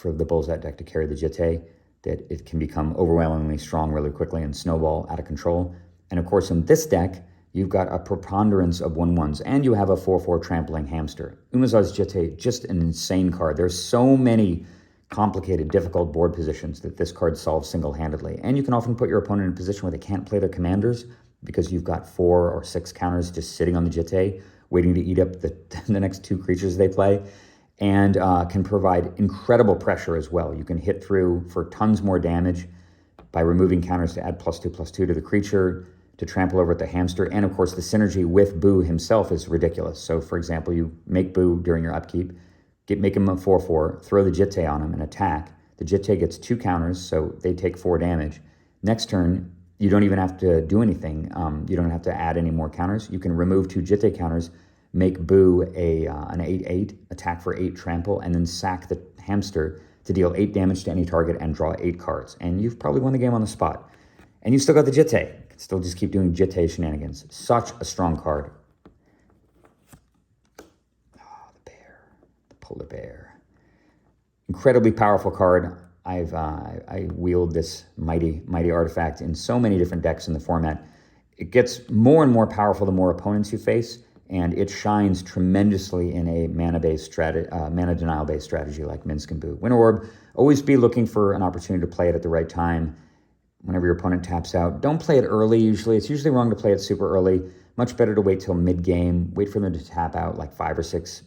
the Bullseye deck to carry the Jitte that it can become overwhelmingly strong really quickly and snowball out of control. And of course, in this deck, you've got a preponderance of 1/1s, and you have a 4/4 trampling hamster. Umezawa's Jitte, just an insane card. There's so many complicated, difficult board positions that this card solves single-handedly. And you can often put your opponent in a position where they can't play their commanders because you've got 4 or 6 counters just sitting on the Jitte, waiting to eat up the next 2 creatures they play, and can provide incredible pressure as well. You can hit through for tons more damage by removing counters to add +2/+2 to the creature, to trample over at the hamster, and of course the synergy with Boo himself is ridiculous. So for example, you make Boo during your upkeep, make him a 4/4, throw the Jitte on him and attack. The Jitte gets 2 counters, so they take 4 damage. Next turn, you don't even have to do anything. You don't have to add any more counters. You can remove 2 Jitte counters, make Boo an 8/8, attack for 8 trample, and then sack the hamster to deal 8 damage to any target and draw 8 cards. And you've probably won the game on the spot. And you still got the Jitte. You can still just keep doing Jitte shenanigans. Such a strong card. Oh, the bear. The polar bear. Incredibly powerful card. I wield this mighty artifact in so many different decks in the format. It gets more and more powerful the more opponents you face, and it shines tremendously in a mana denial-based strategy like Minsc and Boo. Winter Orb, always be looking for an opportunity to play it at the right time. Whenever your opponent taps out, don't play it early usually. It's usually wrong to play it super early. Much better to wait till mid-game, wait for them to tap out like 5 or 6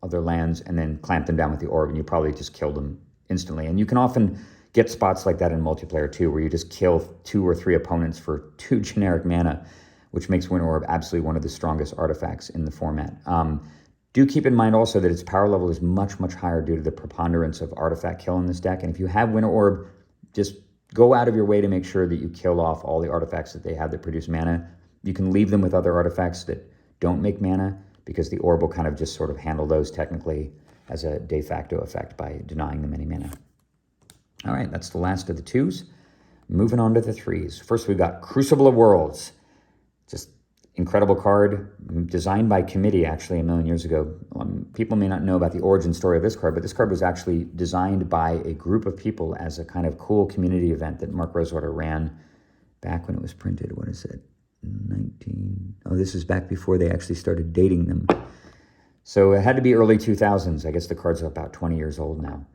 other lands, and then clamp them down with the orb, and you probably just kill them instantly. And you can often get spots like that in multiplayer too, where you just kill 2 or 3 opponents for 2 generic mana, which makes Winter Orb absolutely one of the strongest artifacts in the format. Do keep in mind also that its power level is much higher due to the preponderance of artifact kill in this deck. And if you have Winter Orb, just go out of your way to make sure that you kill off all the artifacts that they have that produce mana. You can leave them with other artifacts that don't make mana, because the orb will kind of just sort of handle those technically as a de facto effect by denying them any mana. All right, that's the last of the 2s. Moving on to the 3s. First, we've got Crucible of Worlds. Just incredible card, designed by committee actually a million years ago. People may not know about the origin story of this card, but this card was actually designed by a group of people as a kind of cool community event that Mark Rosewater ran back when it was printed. What is it? This is back before they actually started dating them. So it had to be early 2000s. I guess the card's about 20 years old now.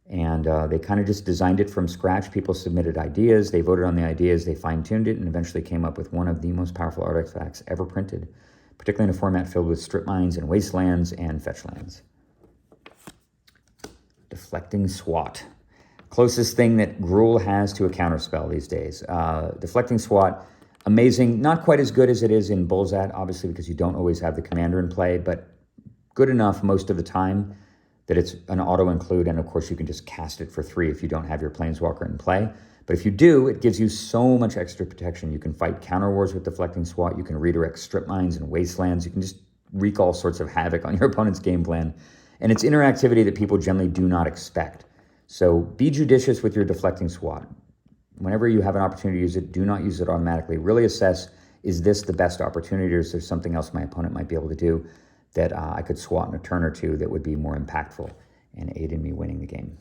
And they kind of just designed it from scratch. People submitted ideas. They voted on the ideas. They fine-tuned it and eventually came up with one of the most powerful artifacts ever printed, particularly in a format filled with strip mines and wastelands and fetch lands. Deflecting SWAT. Closest thing that Gruul has to a counterspell these days. Deflecting SWAT, amazing. Not quite as good as it is in Bullsat, obviously, because you don't always have the commander in play, but good enough most of the time that it's an auto-include, and of course you can just cast it for 3 if you don't have your Planeswalker in play. But if you do, it gives you so much extra protection. You can fight counter wars with Deflecting SWAT, you can redirect strip mines and wastelands, you can just wreak all sorts of havoc on your opponent's game plan. And it's interactivity that people generally do not expect. So be judicious with your Deflecting SWAT. Whenever you have an opportunity to use it, do not use it automatically. Really assess, is this the best opportunity, or is there something else my opponent might be able to do that I could swat in a turn or 2 that would be more impactful and aid in me winning the game.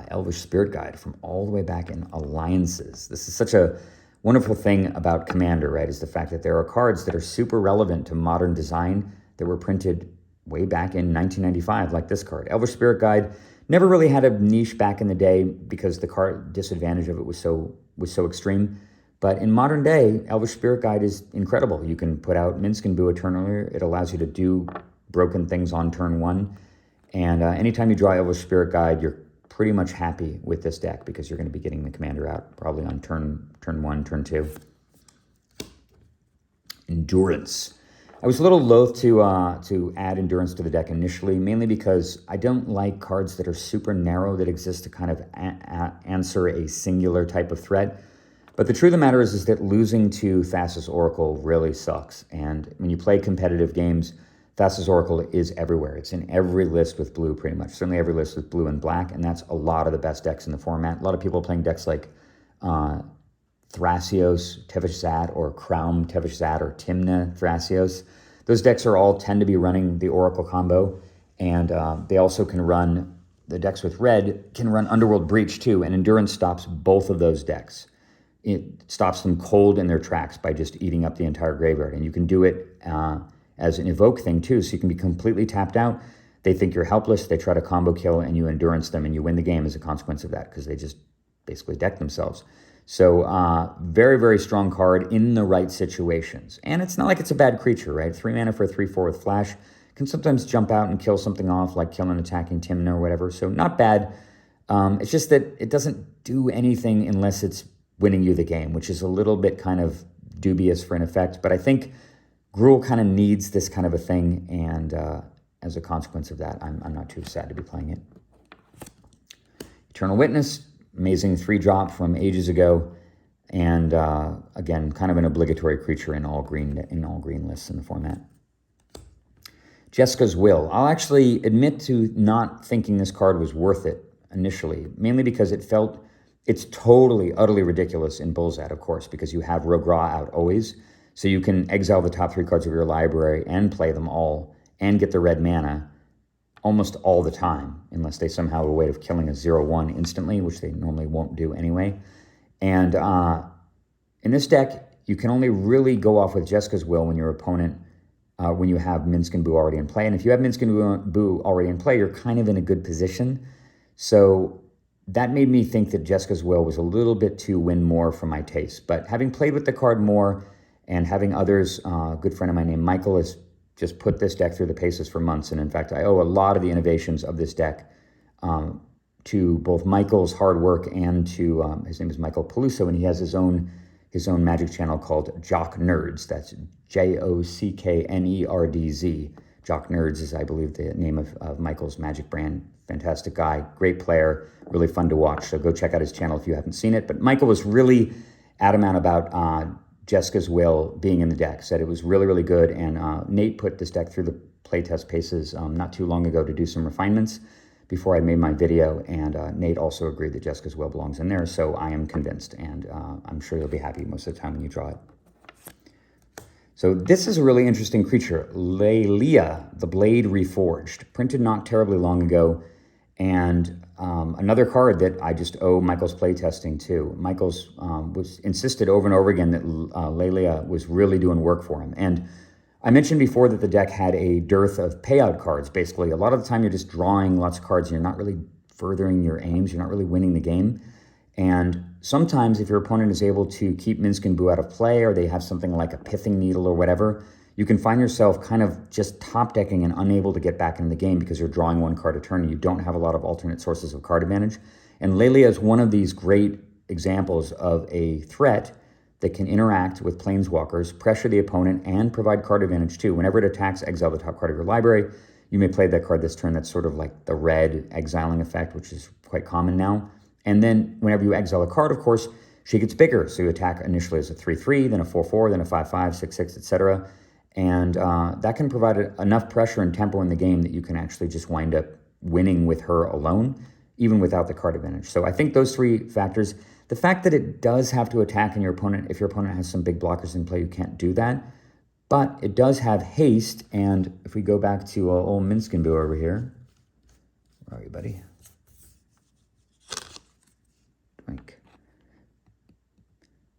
Elvish Spirit Guide from all the way back in Alliances. This is such a wonderful thing about Commander, right, is the fact that there are cards that are super relevant to modern design that were printed way back in 1995, like this card. Elvish Spirit Guide, Never really had a niche back in the day because the card disadvantage of it was so extreme. But in modern day, Elvish Spirit Guide is incredible. You can put out Minsc and Boo eternally. It allows you to do broken things on turn 1. And anytime you draw Elvish Spirit Guide, you're pretty much happy with this deck because you're going to be getting the commander out probably on turn 1, turn 2. Endurance. I was a little loath to add Endurance to the deck initially, mainly because I don't like cards that are super narrow that exist to kind of answer a singular type of threat. But the truth of the matter is that losing to Thassa's Oracle really sucks. And when you play competitive games, Thassa's Oracle is everywhere. It's in every list with blue, pretty much. Certainly every list with blue and black, and that's a lot of the best decks in the format. A lot of people are playing decks like Thrasios, Tevesh Zat, or Kraum Tevesh Zat, or Timna Thrasios. Those decks tend to be running the Oracle combo, and they also can run, the decks with red can run Underworld Breach too, and Endurance stops both of those decks. It stops them cold in their tracks by just eating up the entire graveyard, and you can do it as an evoke thing too, so you can be completely tapped out. They think you're helpless, they try to combo kill, and you Endurance them, and you win the game as a consequence of that, because they just basically deck themselves. So very, very strong card in the right situations. And it's not like it's a bad creature, right? 3 mana for a 3/4 with flash. Can sometimes jump out and kill something off, like kill an attacking Timna or whatever. So not bad. It's just that it doesn't do anything unless it's winning you the game, which is a little bit kind of dubious for an effect. But I think Gruul kind of needs this kind of a thing, and as a consequence of that, I'm not too sad to be playing it. Eternal Witness, amazing 3-drop from ages ago, and again, kind of an obligatory creature in all green lists in the format. Jeska's Will. I'll actually admit to not thinking this card was worth it initially, mainly because it's totally, utterly ridiculous in Bullsat, of course, because you have Rogue Ra out always. So you can exile the top 3 cards of your library and play them all and get the red mana almost all the time, unless they somehow have a way of killing a 0/1 instantly, which they normally won't do anyway. And in this deck, you can only really go off with Jeska's Will when your opponent, when you have Minsc and Boo already in play. And if you have Minsc and Boo already in play, you're kind of in a good position. So that made me think that Jeska's Will was a little bit too win more for my taste. But having played with the card more, and having others, a good friend of mine named Michael has just put this deck through the paces for months. And in fact, I owe a lot of the innovations of this deck to both Michael's hard work and to, his name is Michael Peluso, and he has his own Magic channel called Jock Nerds. That's JOCKNERDZ. Jock Nerds is, I believe, the name of Michael's Magic brand. Fantastic guy, great player, really fun to watch. So go check out his channel if you haven't seen it. But Michael was really adamant about Jeska's Will being in the deck, said it was really, really good, and Nate put this deck through the playtest paces not too long ago to do some refinements before I made my video, and Nate also agreed that Jeska's Will belongs in there, so I am convinced, and I'm sure you'll be happy most of the time when you draw it. So this is a really interesting creature, Layla, the Blade Reforged, printed not terribly long ago, and another card that I just owe Michael's playtesting to. Michael's was insisted over and over again that Lilia was really doing work for him. And I mentioned before that the deck had a dearth of payout cards, basically. A lot of the time you're just drawing lots of cards and you're not really furthering your aims. You're not really winning the game. And sometimes if your opponent is able to keep Minsc and Boo out of play, or they have something like a Pithing Needle or whatever, you can find yourself kind of just top decking and unable to get back in the game because you're drawing 1 card a turn and you don't have a lot of alternate sources of card advantage. And Lilia is one of these great examples of a threat that can interact with Planeswalkers, pressure the opponent, and provide card advantage too. Whenever it attacks, exile the top card of your library. You may play that card this turn. That's sort of like the red exiling effect, which is quite common now. And then whenever you exile a card, of course, she gets bigger. So you attack initially as a 3/3, then a 4/4, then a 5/5, 6/6, etc. And that can provide enough pressure and tempo in the game that you can actually just wind up winning with her alone, even without the card advantage. So I think those 3 factors, the fact that it does have to attack in your opponent, if your opponent has some big blockers in play, you can't do that. But it does have haste, and if we go back to old Minsc and Boo over here, where are you, buddy? Drink.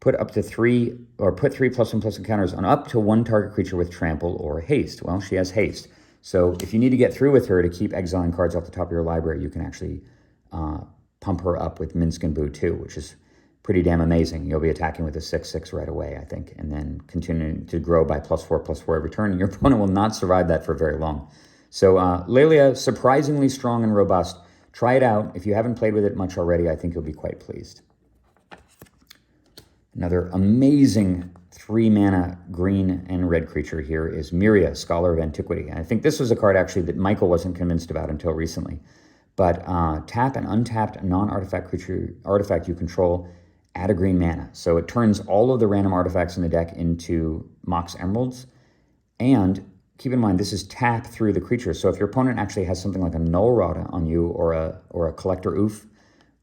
Put up to 3, or put 3 +1/+1 counters on up to 1 target creature with trample or haste. Well, she has haste. So if you need to get through with her to keep exiling cards off the top of your library, you can actually pump her up with Minsc and Boo too, which is pretty damn amazing. You'll be attacking with a 6/6 right away, I think, and then continuing to grow by +4/+4 every turn, and your opponent will not survive that for very long. So Lilia, surprisingly strong and robust. Try it out. If you haven't played with it much already, I think you'll be quite pleased. Another amazing 3-mana green and red creature here is Miria, Scholar of Antiquity. And I think this was a card actually that Michael wasn't convinced about until recently. But tap an untapped non-artifact creature artifact you control, add a green mana. So it turns all of the random artifacts in the deck into Mox Emeralds. And keep in mind, this is tap through the creature. So if your opponent actually has something like a Null Rada on you, or a Collector Oof,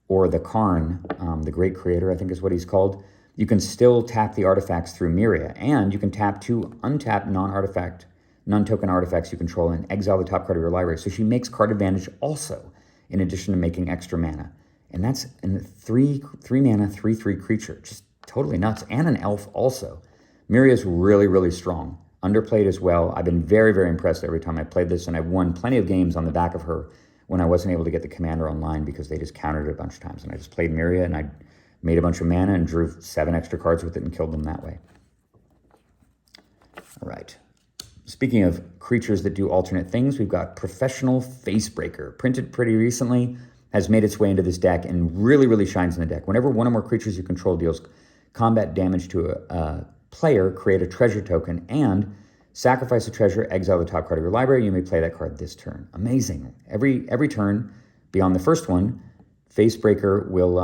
or the Karn, the Great Creator, I think is what he's called, you can still tap the artifacts through Miria. And you can tap 2 untapped non-token artifacts you control and exile the top card of your library. So she makes card advantage also, in addition to making extra mana. And that's a 3 mana, 3/3 creature. Just totally nuts. And an elf also. Miria's really, really strong. Underplayed as well. I've been very, very impressed every time I played this, and I've won plenty of games on the back of her when I wasn't able to get the commander online because they just countered it a bunch of times. And I just played Miria, and I made a bunch of mana and drew 7 extra cards with it and killed them that way. All right. Speaking of creatures that do alternate things, we've got Professional Facebreaker. Printed pretty recently, has made its way into this deck and really, really shines in the deck. Whenever one or more creatures you control deals combat damage to a player, create a treasure token, and sacrifice a treasure, exile the top card of your library. You may play that card this turn. Amazing. Every turn, beyond the first one, Facebreaker will...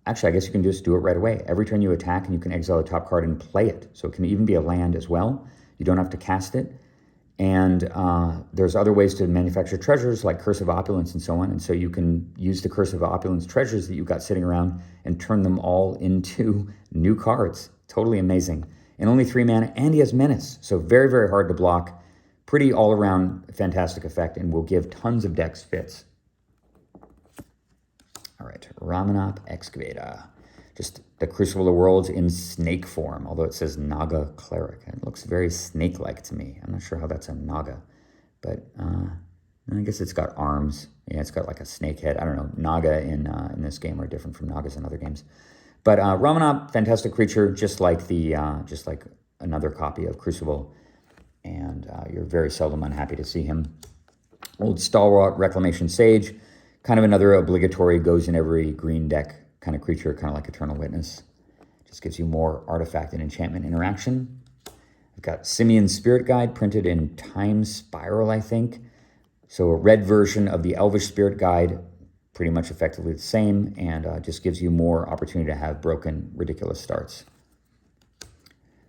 actually, I guess you can just do it right away. Every turn you attack, and you can exile the top card and play it. So it can even be a land as well. You don't have to cast it. And there's other ways to manufacture treasures like Curse of Opulence and so on. And so you can use the Curse of Opulence treasures that you've got sitting around and turn them all into new cards. Totally amazing. And only 3 mana, and he has Menace. So very, very hard to block. Pretty all-around fantastic effect, and will give tons of decks fits. All right, Ramana Excavator. Just the Crucible of Worlds in snake form, although it says Naga Cleric. It looks very snake-like to me. I'm not sure how that's a Naga, but I guess it's got arms. Yeah, it's got like a snake head. I don't know. Naga in this game are different from Nagas in other games. But Ramana, fantastic creature, just like another copy of Crucible, and you're very seldom unhappy to see him. Old stalwart Reclamation Sage, kind of another obligatory, goes in every green deck kind of creature, kind of like Eternal Witness. Just gives you more artifact and enchantment interaction. I've got Simeon's Spirit Guide, printed in Time Spiral, I think. So a red version of the Elvish Spirit Guide, pretty much effectively the same, and just gives you more opportunity to have broken, ridiculous starts.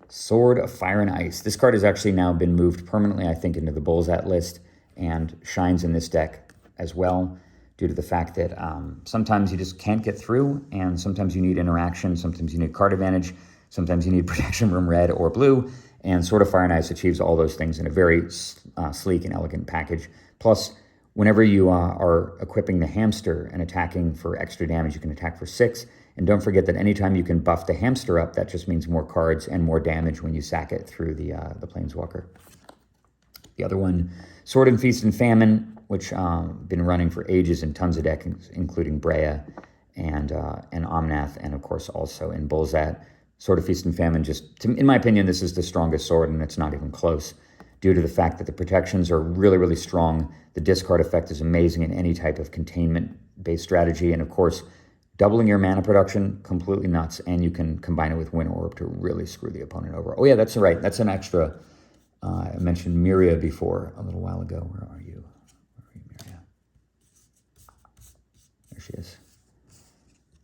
Sword of Fire and Ice. This card has actually now been moved permanently, I think, into the Bullsat list, and shines in this deck as well, due to the fact that sometimes you just can't get through, and sometimes you need interaction, sometimes you need card advantage, sometimes you need protection from red or blue, and Sword of Fire and Ice achieves all those things in a very sleek and elegant package. Plus, whenever you are equipping the hamster and attacking for extra damage, you can attack for 6. And don't forget that anytime you can buff the hamster up, that just means more cards and more damage when you sack it through the Planeswalker. The other one, Sword and Feast and Famine, which been running for ages in tons of decks, including Brea and Omnath, and of course also in Bullsat. Sword of Feast and Famine, in my opinion, this is the strongest sword, and it's not even close, due to the fact that the protections are really, really strong. The discard effect is amazing in any type of containment-based strategy, and of course, doubling your mana production, completely nuts, and you can combine it with Winter Orb to really screw the opponent over. Oh yeah, that's right, that's an extra. I mentioned Miria before a little while ago. Where are you? Miria? There she is.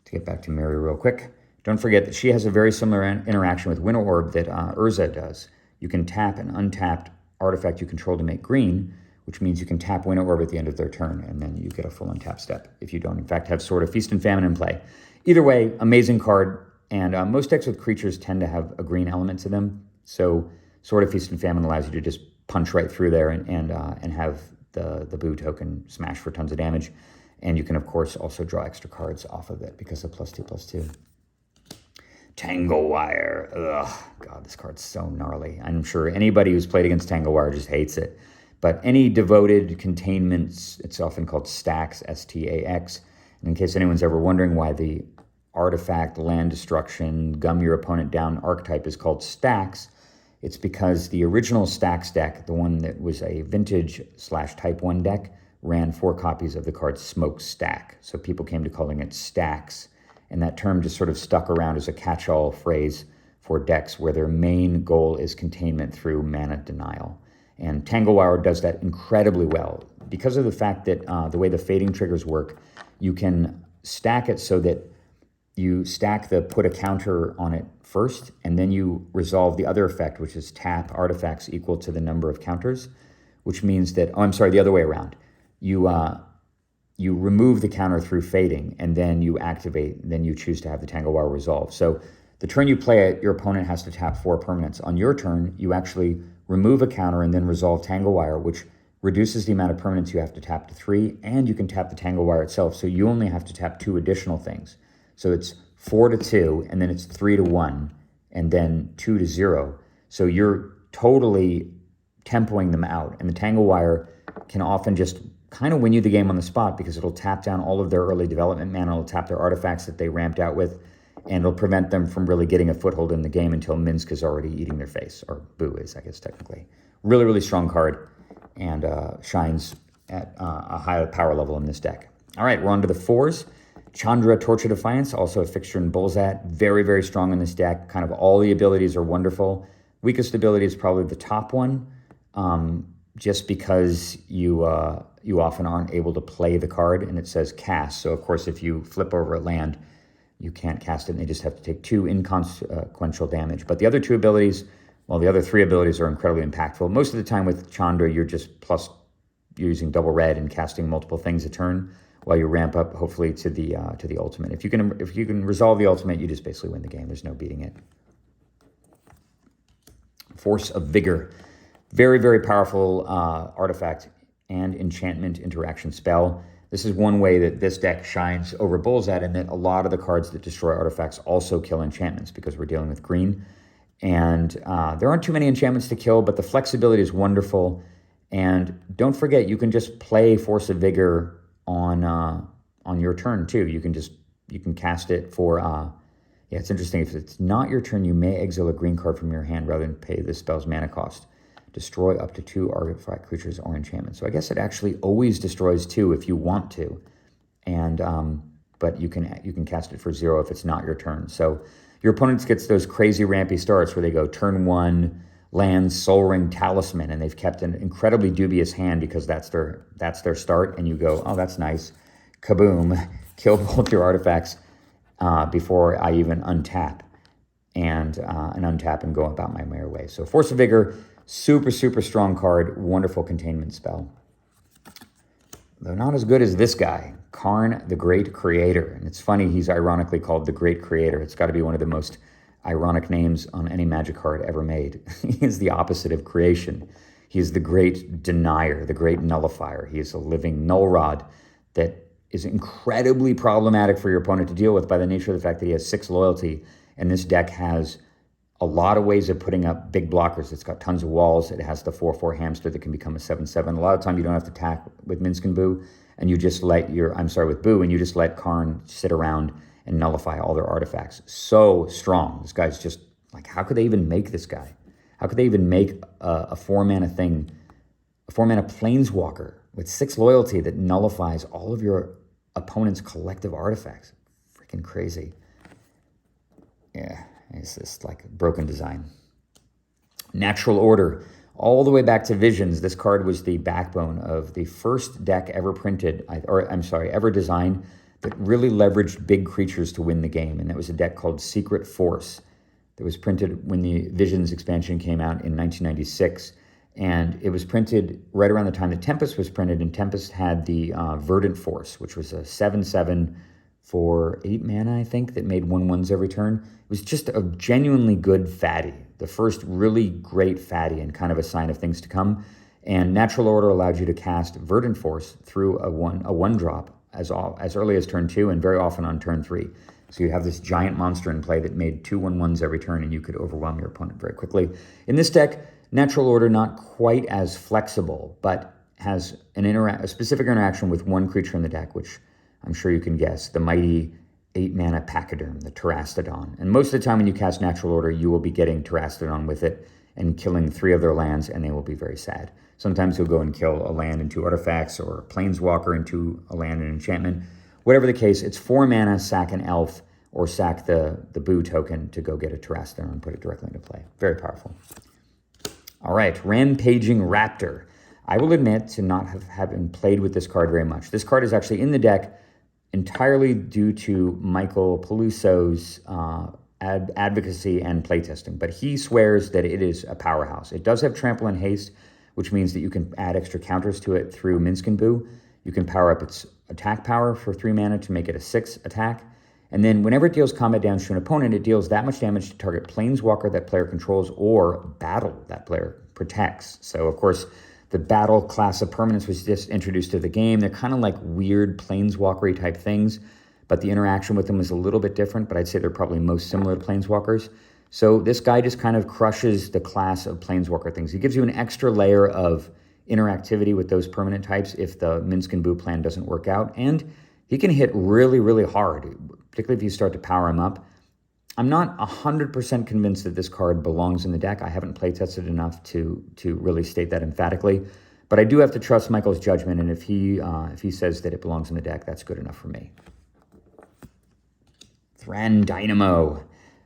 To get back to Miria real quick, don't forget that she has a very similar interaction with Winter Orb that Urza does. You can tap an untapped artifact you control to make green, which means you can tap Winter Orb at the end of their turn, and then you get a full untap step if you don't, in fact, have Sword of Feast and Famine in play. Either way, amazing card, and most decks with creatures tend to have a green element to them, so Sword of Feast and Famine allows you to just punch right through there and have the Boo token smash for tons of damage, and you can, of course, also draw extra cards off of it because of +2/+2. Tango Wire. Ugh, God, this card's so gnarly. I'm sure anybody who's played against Tango Wire just hates it But any devoted containments, it's often called stacks, S-T-A-X. And in case anyone's ever wondering why the artifact, land destruction, gum your opponent down archetype is called stacks, it's because the original stacks deck, the one that was a vintage/type 1 deck, ran 4 copies of the card Smokestack. So people came to calling it stacks. And that term just sort of stuck around as a catch-all phrase for decks where their main goal is containment through mana denial. And Tango Wire does that incredibly well. Because of the fact that the way the fading triggers work, you can stack it so that you stack the put a counter on it first, and then you resolve the other effect, which is tap artifacts equal to the number of counters, which means that, the other way around. You remove the counter through fading, and then you activate, then you choose to have the Tango Wire resolve. So the turn you play it, your opponent has to tap 4 permanents. On your turn, you actually remove a counter and then resolve Tango Wire, which reduces the amount of permanents you have to tap to 3, and you can tap the Tango Wire itself, so you only have to tap 2 additional things. So it's 4 to 2, and then it's 3 to 1, and then 2 to 0. So you're totally tempoing them out, and the Tango Wire can often just kind of win you the game on the spot because it'll tap down all of their early development mana, it'll tap their artifacts that they ramped out with, and it'll prevent them from really getting a foothold in the game until Minsc is already eating their face, or Boo is, I guess, technically. Really, really strong card, and shines at a high power level in this deck. All right, we're on to the 4s. Chandra, Torch of Defiance, also a fixture in Bulzat. Very, very strong in this deck. Kind of all the abilities are wonderful. Weakest ability is probably the top one, just because you often aren't able to play the card, and it says cast. So, of course, if you flip over a land, you can't cast it, and they just have to take 2 inconsequential damage. But the other 2 abilities, well, the other 3 abilities are incredibly impactful. Most of the time with Chandra, you're just you're using double red and casting multiple things a turn while you ramp up, hopefully, to the ultimate. If you can resolve the ultimate, you just basically win the game. There's no beating it. Force of Vigor. Very, very powerful artifact and enchantment interaction spell. This is one way that this deck shines over Bulzat, in that a lot of the cards that destroy artifacts also kill enchantments because we're dealing with green. And there aren't too many enchantments to kill, but the flexibility is wonderful. And don't forget, you can just play Force of Vigor on your turn too. You can cast it for it's interesting. If it's not your turn, you may exile a green card from your hand rather than pay the spell's mana cost. Destroy up to 2 artifact creatures or enchantments. So I guess it actually always destroys 2 if you want to, and but you can cast it for 0 if it's not your turn. So your opponent gets those crazy rampy starts where they go turn 1 land, Soul Ring, Talisman, and they've kept an incredibly dubious hand because that's their start, and you go, oh, that's nice, kaboom, kill both your artifacts before I even untap, and untap and go about my merry way. So Force of Vigor, super, super strong card, wonderful containment spell. Though not as good as this guy, Karn the Great Creator. And it's funny, he's ironically called the Great Creator. It's got to be one of the most ironic names on any Magic card ever made. He is the opposite of creation. He is the great denier, the great nullifier. He is a living null rod that is incredibly problematic for your opponent to deal with by the nature of the fact that he has 6 loyalty, and this deck has a lot of ways of putting up big blockers. It's got tons of walls. It has the 4/4 hamster that can become a 7/7. A lot of time you don't have to attack with Minsc and Boo, and you just let with Boo, and you just let Karn sit around and nullify all their artifacts. So strong. This guy's just like, how could they even make this guy? How could they even make a 4-mana thing, a 4-mana Planeswalker with 6 loyalty that nullifies all of your opponent's collective artifacts? Freaking crazy. Yeah, it's just like broken design. Natural Order. All the way back to Visions, this card was the backbone of the first deck ever printed, ever designed, that really leveraged big creatures to win the game. And that was a deck called Secret Force that was printed when the Visions expansion came out in 1996. And it was printed right around the time that Tempest was printed, and Tempest had the Verdant Force, which was a 7/7 for 8 mana, I think, that made 1/1s every turn. It was just a genuinely good fatty, the first really great fatty and kind of a sign of things to come. And Natural Order allowed you to cast Verdant Force through a 1-drop as early as turn 2 and very often on turn 3. So you have this giant monster in play that made 2/1/1s every turn, and you could overwhelm your opponent very quickly. In this deck, Natural Order, not quite as flexible, but has a specific interaction with one creature in the deck, which I'm sure you can guess, the mighty 8-mana Pachyderm, the Terastodon. And most of the time when you cast Natural Order, you will be getting Terastodon with it and killing 3 of their lands, and they will be very sad. Sometimes you'll go and kill a land and 2 artifacts, or a Planeswalker into a land and enchantment. Whatever the case, it's 4 mana, sack an elf, or sack the Boo token to go get a Terastodon and put it directly into play. Very powerful. All right, Rampaging Raptor. I will admit to not having played with this card very much. This card is actually in the deck entirely due to Michael Peluso's advocacy and playtesting, but he swears that it is a powerhouse. It does have trample and haste, which means that you can add extra counters to it through Minsc and Boo. You can power up its attack power for 3 mana to make it a 6 attack. And then whenever it deals combat damage to an opponent, it deals that much damage to target Planeswalker that player controls or battle that player protects. So, of course, the battle class of permanents was just introduced to the game. They're kind of like weird Planeswalker-y type things, but the interaction with them is a little bit different, but I'd say they're probably most similar to Planeswalkers. So this guy just kind of crushes the class of Planeswalker things. He gives you an extra layer of interactivity with those permanent types if the Minsc and Boo plan doesn't work out, and he can hit really, really hard, particularly if you start to power him up. I'm not 100% convinced that this card belongs in the deck. I haven't playtested enough to really state that emphatically, but I do have to trust Michael's judgment, and if he says that it belongs in the deck, that's good enough for me. Thran Dynamo,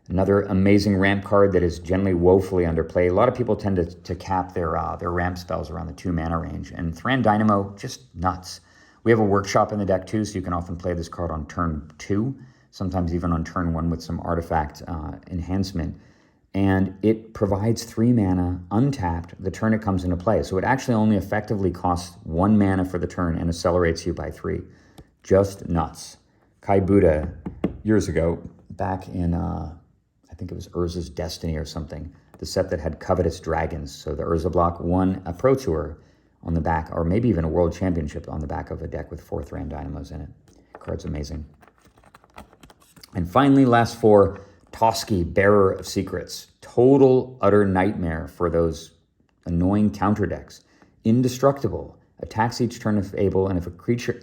another amazing ramp card that is generally woefully underplayed. A lot of people tend to cap their ramp spells around the 2 mana range, and Thran Dynamo, just nuts. We have a workshop in the deck too, so you can often play this card on turn 2, sometimes even on turn 1 with some artifact enhancement. And it provides 3 mana untapped the turn it comes into play. So it actually only effectively costs 1 mana for the turn and accelerates you by 3. Just nuts. Kai Buddha, years ago, back in, I think it was Urza's Destiny or something, the set that had Covetous Dragons. So the Urza block won a Pro Tour on the back, or maybe even a World Championship on the back of a deck with 4 Thran Dynamos in it. Card's amazing. And finally, last 4, Toski, Bearer of Secrets. Total, utter nightmare for those annoying counter decks. Indestructible. Attacks each turn if able, and if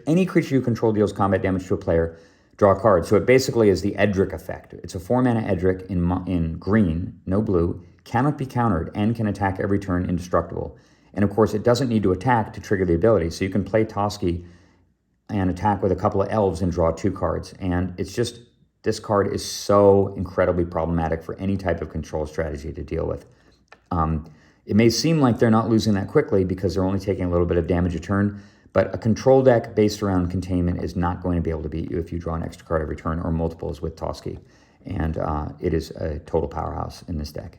any creature you control deals combat damage to a player, draw a card. So it basically is the Edric effect. It's a 4-mana Edric in green, no blue, cannot be countered, and can attack every turn indestructible. And of course, it doesn't need to attack to trigger the ability. So you can play Toski and attack with a couple of elves and draw 2 cards. And it's just, this card is so incredibly problematic for any type of control strategy to deal with. It may seem like they're not losing that quickly because they're only taking a little bit of damage a turn, but a control deck based around containment is not going to be able to beat you if you draw an extra card every turn or multiples with Toski. And it is a total powerhouse in this deck.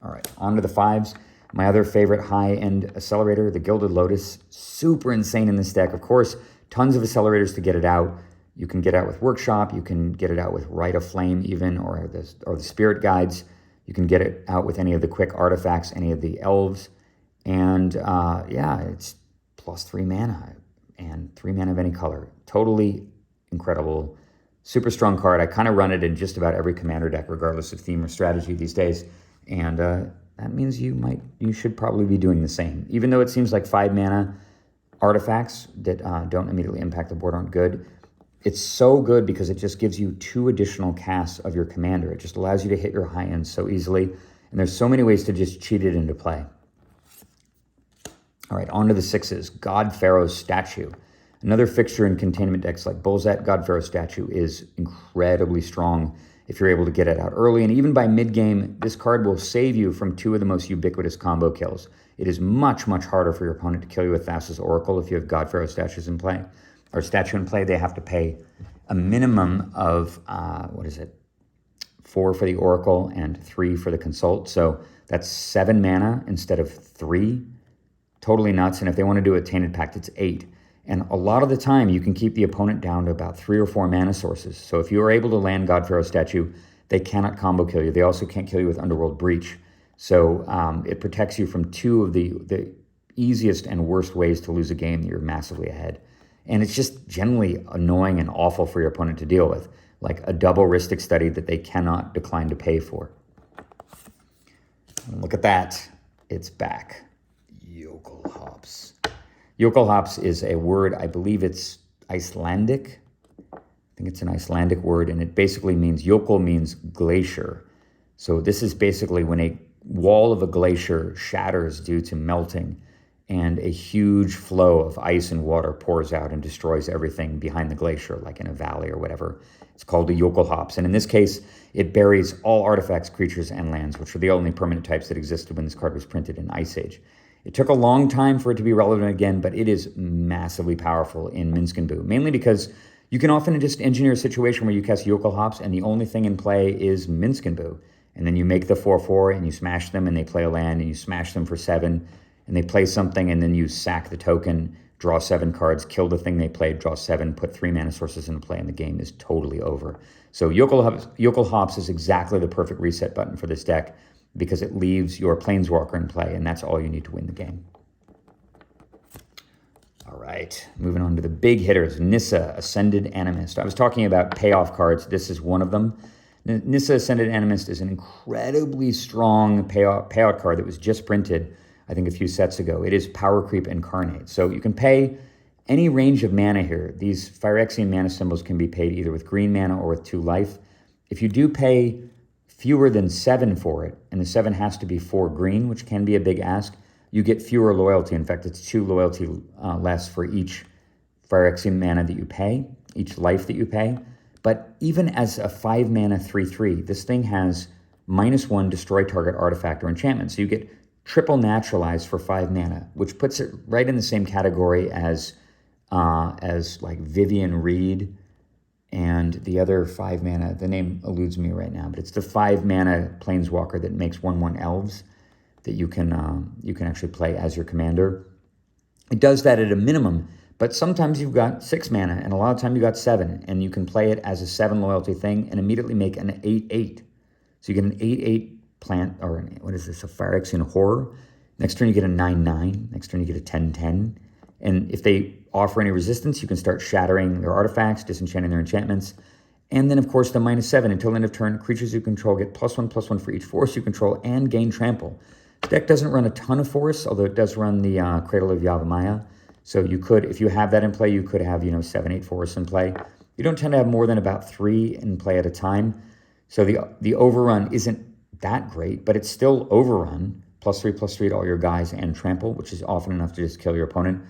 All right, on to the 5s. My other favorite high-end accelerator, the Gilded Lotus, super insane in this deck. Of course, tons of accelerators to get it out. You can get it out with Workshop. You can get it out with Rite of Flame even, or the Spirit Guides. You can get it out with any of the quick artifacts, any of the elves. And yeah, it's plus 3 mana and 3 mana of any color. Totally incredible. Super strong card. I kind of run it in just about every commander deck, regardless of theme or strategy these days. And that means you should probably be doing the same. Even though it seems like 5 mana artifacts that don't immediately impact the board aren't good, it's so good because it just gives you 2 additional casts of your commander. It just allows you to hit your high end so easily. And there's so many ways to just cheat it into play. All right, on to the 6s. Godfather Statue. Another fixture in containment decks like Bullset. Godfather Statue is incredibly strong if you're able to get it out early. And even by mid-game, this card will save you from 2 of the most ubiquitous combo kills. It is much, much harder for your opponent to kill you with Thassa's Oracle if you have Godfather Statues in play. Or Statue in play, they have to pay a minimum of, 4 for the Oracle and 3 for the Consult. So that's 7 mana instead of 3. Totally nuts. And if they want to do a Tainted Pact, it's 8. And a lot of the time, you can keep the opponent down to about 3 or 4 mana sources. So if you are able to land Godfather Statue, they cannot combo kill you. They also can't kill you with Underworld Breach. So it protects you from 2 of the easiest and worst ways to lose a game that you're massively ahead. And it's just generally annoying and awful for your opponent to deal with, like a double Rhystic Study that they cannot decline to pay for. Look at that. It's back. Yokel hops. Yokel hops is a word, I believe it's Icelandic. I think it's an Icelandic word, and it basically means, yokel means glacier. So this is basically when a wall of a glacier shatters due to melting, and a huge flow of ice and water pours out and destroys everything behind the glacier, like in a valley or whatever. It's called a yokel hops. And in this case, it buries all artifacts, creatures, and lands, which were the only permanent types that existed when this card was printed in Ice Age. It took a long time for it to be relevant again, but it is massively powerful in Minsc and Boo, mainly because you can often just engineer a situation where you cast yokel hops and the only thing in play is Minsc and Boo. And then you make the 4/4 and you smash them and they play a land, and you smash them for 7 and they play something, and then you sack the token, draw 7 cards, kill the thing they played, draw 7, put 3 mana sources into play, and the game is totally over. So yokel hops is exactly the perfect reset button for this deck, because it leaves your Planeswalker in play, and that's all you need to win the game. All right, moving on to the big hitters. Nissa, Ascended Animist. I was talking about payoff cards. This is one of them. Nissa, Ascended Animist is an incredibly strong payout card that was just printed, I think, a few sets ago. It is Power Creep Incarnate. So you can pay any range of mana here. These Phyrexian mana symbols can be paid either with green mana or with 2 life. If you do pay fewer than 7 for it, and the 7 has to be 4 green, which can be a big ask, you get fewer loyalty. In fact, it's 2 loyalty less for each Phyrexian mana that you pay, each life that you pay. But even as a 5 mana 3/3, this thing has -1 destroy target artifact or enchantment. So you get triple naturalized for 5 mana, which puts it right in the same category as like Vivian Reed and the other 5 mana, the name eludes me right now, but it's the 5 mana Planeswalker that makes 1/1 elves that you can actually play as your commander. It does that at a minimum, but sometimes you've got 6 mana, and a lot of time you got 7, and you can play it as a 7 loyalty thing and immediately make an 8/8. So you get an 8/8 plant, or what is this, a Phyrexian Horror. Next turn you get a 9/9. Next turn you get a 10/10. And if they offer any resistance, you can start shattering their artifacts, disenchanting their enchantments. And then, of course, the -7. Until end of turn, creatures you control get +1/+1 for each force you control and gain trample. The deck doesn't run a ton of force, although it does run the Cradle of Yavimaya. So you could, if you have that in play, you could have, 7-8 force in play. You don't tend to have more than about 3 in play at a time. So the overrun isn't that great, but it's still overrun. +3/+3 to all your guys and trample, which is often enough to just kill your opponent.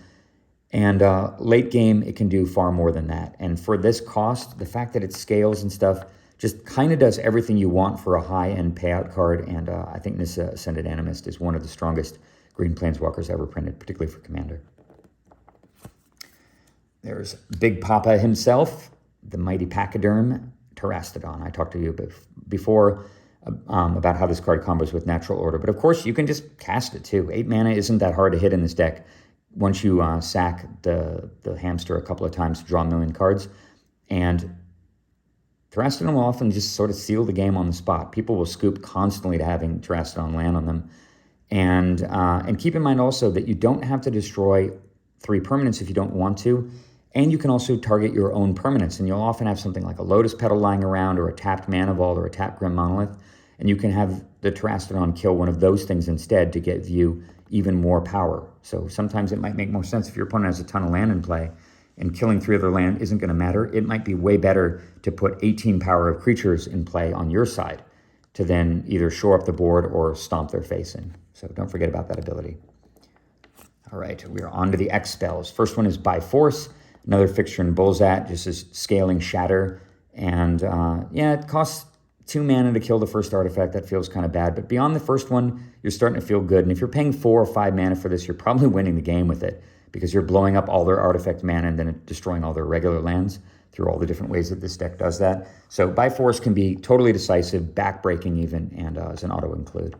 And late game, it can do far more than that. And for this cost, the fact that it scales and stuff just kind of does everything you want for a high-end payout card. And I think Nissa, Ascended Animist is one of the strongest green Planeswalkers ever printed, particularly for Commander. There's Big Papa himself, the mighty Pachyderm, Terastodon. I talked to you before about how this card combos with Natural Order. But of course, you can just cast it too. 8 mana isn't that hard to hit in this deck. Once you sack the hamster a couple of times to draw a million cards. And Terastodon will often just sort of seal the game on the spot. People will scoop constantly to having Terastodon land on them. And keep in mind also that you don't have to destroy 3 permanents if you don't want to. And you can also target your own permanents. And you'll often have something like a Lotus Petal lying around, or a tapped Mana Vault, or a tapped Grim Monolith. And you can have the Terastodon kill one of those things instead to give you even more power. So sometimes it might make more sense if your opponent has a ton of land in play and killing 3 other land isn't going to matter. It might be way better to put 18 power of creatures in play on your side to then either shore up the board or stomp their face in. So don't forget about that ability. All right, we're on to the X spells. First one is By Force, another fixture in Bullsat, just as scaling Shatter. And it costs 2 mana to kill the first artifact. That feels kind of bad. But beyond the first one, you're starting to feel good. And if you're paying 4 or 5 mana for this, you're probably winning the game with it, because you're blowing up all their artifact mana and then destroying all their regular lands through all the different ways that this deck does that. So By Force can be totally decisive, back-breaking even, and as an auto-include.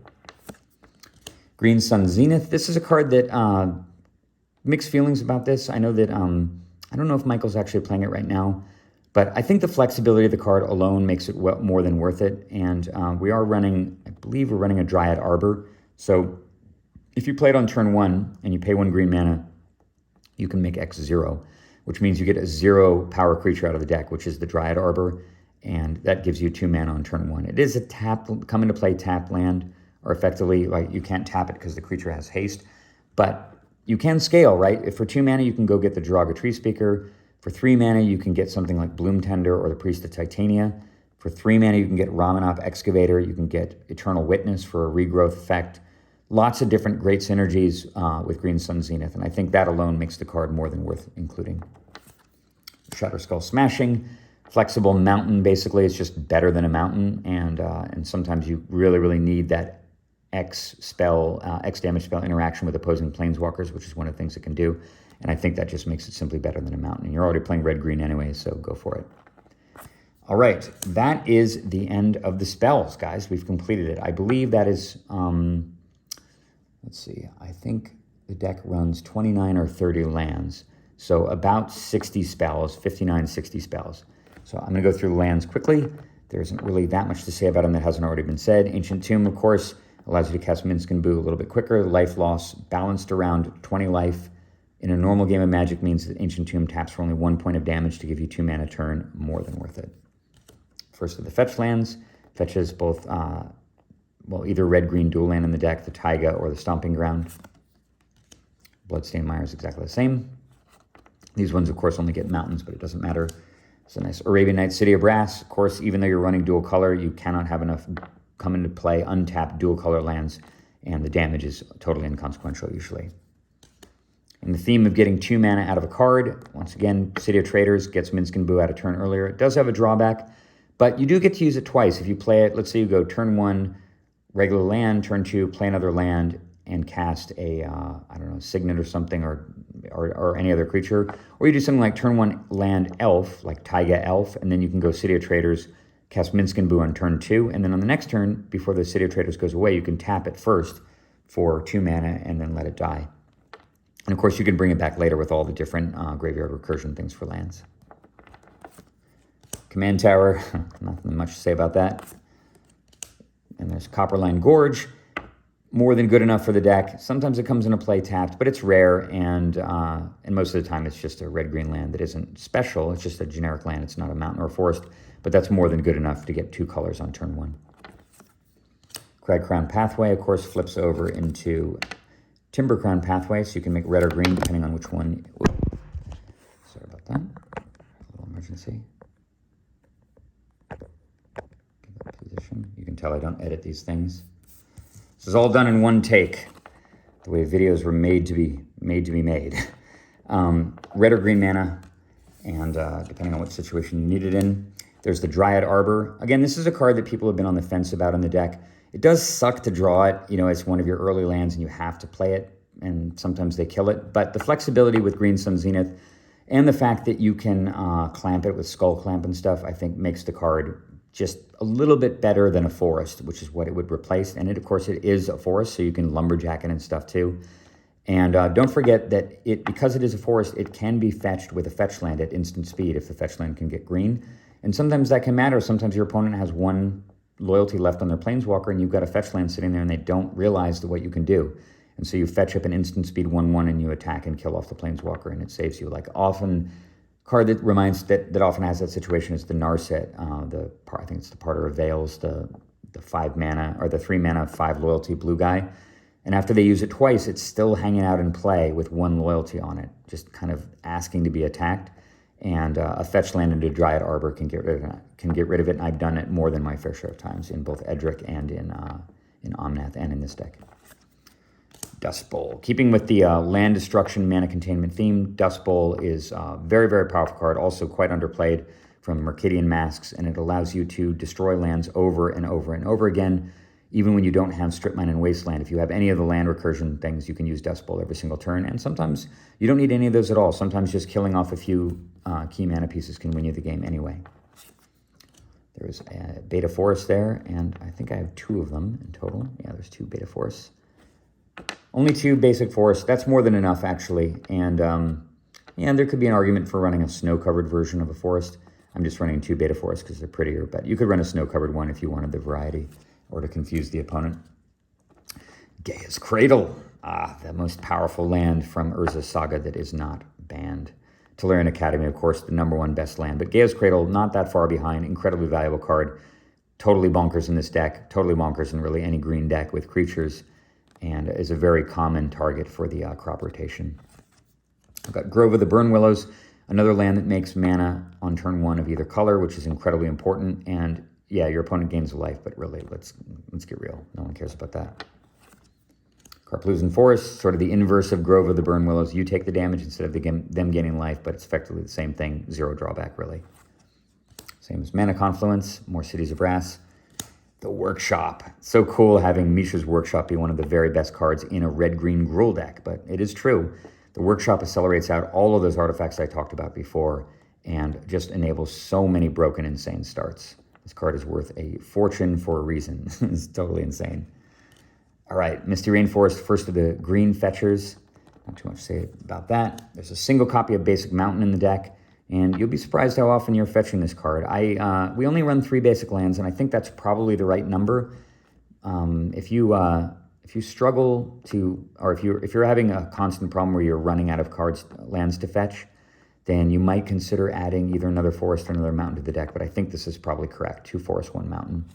Green Sun Zenith. This is a card that mixed feelings about this. I know that, I don't know if Michael's actually playing it right now, but I think the flexibility of the card alone makes it more than worth it. And we are running, I believe we're running a Dryad Arbor. So if you play it on turn 1 and you pay 1 green mana, you can make X 0, which means you get a 0 power creature out of the deck, which is the Dryad Arbor. And that gives you 2 mana on turn 1. It is a come into play tap land, or effectively, like, you can't tap it because the creature has haste. But you can scale, right? If for 2 mana, you can go get the Draga Tree Speaker. For 3 mana, you can get something like Bloom Tender or the Priest of Titania. For 3 mana, you can get Ramana Excavator. You can get Eternal Witness for a regrowth effect. Lots of different great synergies with Green Sun Zenith, and I think that alone makes the card more than worth including. Shatterskull Smashing. Flexible Mountain, basically, it's just better than a mountain, and sometimes you really need that X damage spell interaction with opposing planeswalkers, which is one of the things it can do, and I think that just makes it simply better than a mountain. And you're already playing red-green anyway, so go for it. All right, that is the end of the spells, guys. We've completed it. I believe that is, let's see, I think the deck runs 29 or 30 lands, so about 60 spells, 59, 60 spells. So I'm going to go through the lands quickly. There isn't really that much to say about them that hasn't already been said. Ancient Tomb, of course, allows you to cast Minsc and Boo a little bit quicker. Life loss balanced around 20 life. In a normal game of Magic means that Ancient Tomb taps for only 1 point of damage to give you 2 mana turn, more than worth it. First of the fetch lands, fetches both, either red-green dual land in the deck, the Taiga or the Stomping Ground. Bloodstained Mire is exactly the same. These ones, of course, only get mountains, but it doesn't matter. It's a nice Arabian Nights, City of Brass. Of course, even though you're running dual color, you cannot have enough come into play untapped dual color lands, and the damage is totally inconsequential usually. In the theme of getting 2 mana out of a card, once again, City of Traders gets Minsc and Boo out a turn earlier. It does have a drawback, but you do get to use it twice. If you play it, let's say you go turn 1, regular land, turn 2, play another land, and cast a, I don't know, Signet or something, or any other creature. Or you do something like turn 1 land elf, like Taiga Elf, and then you can go City of Traders, cast Minsc and Boo on turn 2, and then on the next turn, before the City of Traders goes away, you can tap it first for 2 mana and then let it die. And of course, you can bring it back later with all the different graveyard recursion things for lands. Command Tower, nothing much to say about that. And there's Copperline Gorge, more than good enough for the deck. Sometimes it comes into play tapped, but it's rare, and most of the time it's just a red-green land that isn't special. It's just a generic land. It's not a mountain or a forest, but that's more than good enough to get 2 colors on turn 1. Crag Crown Pathway, of course, flips over into Timber Crown Pathway, so you can make red or green depending on which one. Sorry about that. A little emergency. Get that position. You can tell I don't edit these things. This is all done in one take, the way videos were made to be made. Red or green mana, and depending on what situation you need it in. There's the Dryad Arbor. Again, this is a card that people have been on the fence about in the deck. It does suck to draw it, as one of your early lands and you have to play it, and sometimes they kill it. But the flexibility with Green Sun Zenith and the fact that you can clamp it with Skull Clamp and stuff, I think makes the card just a little bit better than a forest, which is what it would replace. And of course, it is a forest, so you can Lumberjack it and stuff too. And don't forget that because it is a forest, it can be fetched with a fetch land at instant speed if the fetch land can get green. And sometimes that can matter. Sometimes your opponent has 1 loyalty left on their Planeswalker, and you've got a fetch land sitting there, and they don't realize what you can do. And so you fetch up an instant speed 1/1, and you attack and kill off the Planeswalker, and it saves you. Like often, card that reminds that often has that situation is the Narset. I think it's the Parter of Veils, the 5 mana or the 3 mana 5 loyalty blue guy. And after they use it twice, it's still hanging out in play with 1 loyalty on it, just kind of asking to be attacked. And a fetch land into Dryad Arbor can get rid of it. And I've done it more than my fair share of times in both Edric and in Omnath and in this deck. Dust Bowl. Keeping with the land destruction mana containment theme, Dust Bowl is a very, very powerful card, also quite underplayed from Mercadian Masks, and it allows you to destroy lands over and over and over again, even when you don't have Strip Mine and Wasteland. If you have any of the land recursion things, you can use Dust Bowl every single turn, and sometimes you don't need any of those at all. Sometimes just killing off a few key mana pieces can win you the game anyway. There's a Beta Forest there, and I think I have 2 of them in total. Yeah, there's 2 Beta Forests. Only 2 basic forests. That's more than enough, actually. And there could be an argument for running a snow-covered version of a forest. I'm just running 2 Beta Forests because they're prettier, but you could run a snow-covered one if you wanted the variety or to confuse the opponent. Gaia's Cradle. The most powerful land from Urza's Saga that is not banned. Tolarian Academy, of course, the #1 best land. But Gaia's Cradle, not that far behind. Incredibly valuable card. totally bonkers in this deck, totally bonkers in really any green deck with creatures, and is a very common target for the crop rotation. I've got Grove of the Burn Willows, another land that makes mana on turn 1 of either color, which is incredibly important. And yeah, your opponent gains a life, but really, let's get real. No one cares about that. Karplusan Forest, sort of the inverse of Grove of the Burn Willows. You take the damage instead of them gaining life, but it's effectively the same thing. 0 drawback, really. Same as Mana Confluence, more Cities of Brass. The Workshop. So cool having Mishra's Workshop be one of the very best cards in a red-green Gruul deck, but it is true. The Workshop accelerates out all of those artifacts I talked about before and just enables so many broken, insane starts. This card is worth a fortune for a reason. It's totally insane. All right, Misty Rainforest, first of the green fetchers. Not too much to say about that. There's a single copy of Basic Mountain in the deck, and you'll be surprised how often you're fetching this card. We only run 3 basic lands, and I think that's probably the right number. If you struggle to, or if you're having a constant problem where you're running out of lands to fetch, then you might consider adding either another forest or another mountain to the deck, but I think this is probably correct. 2 forests, 1 mountain.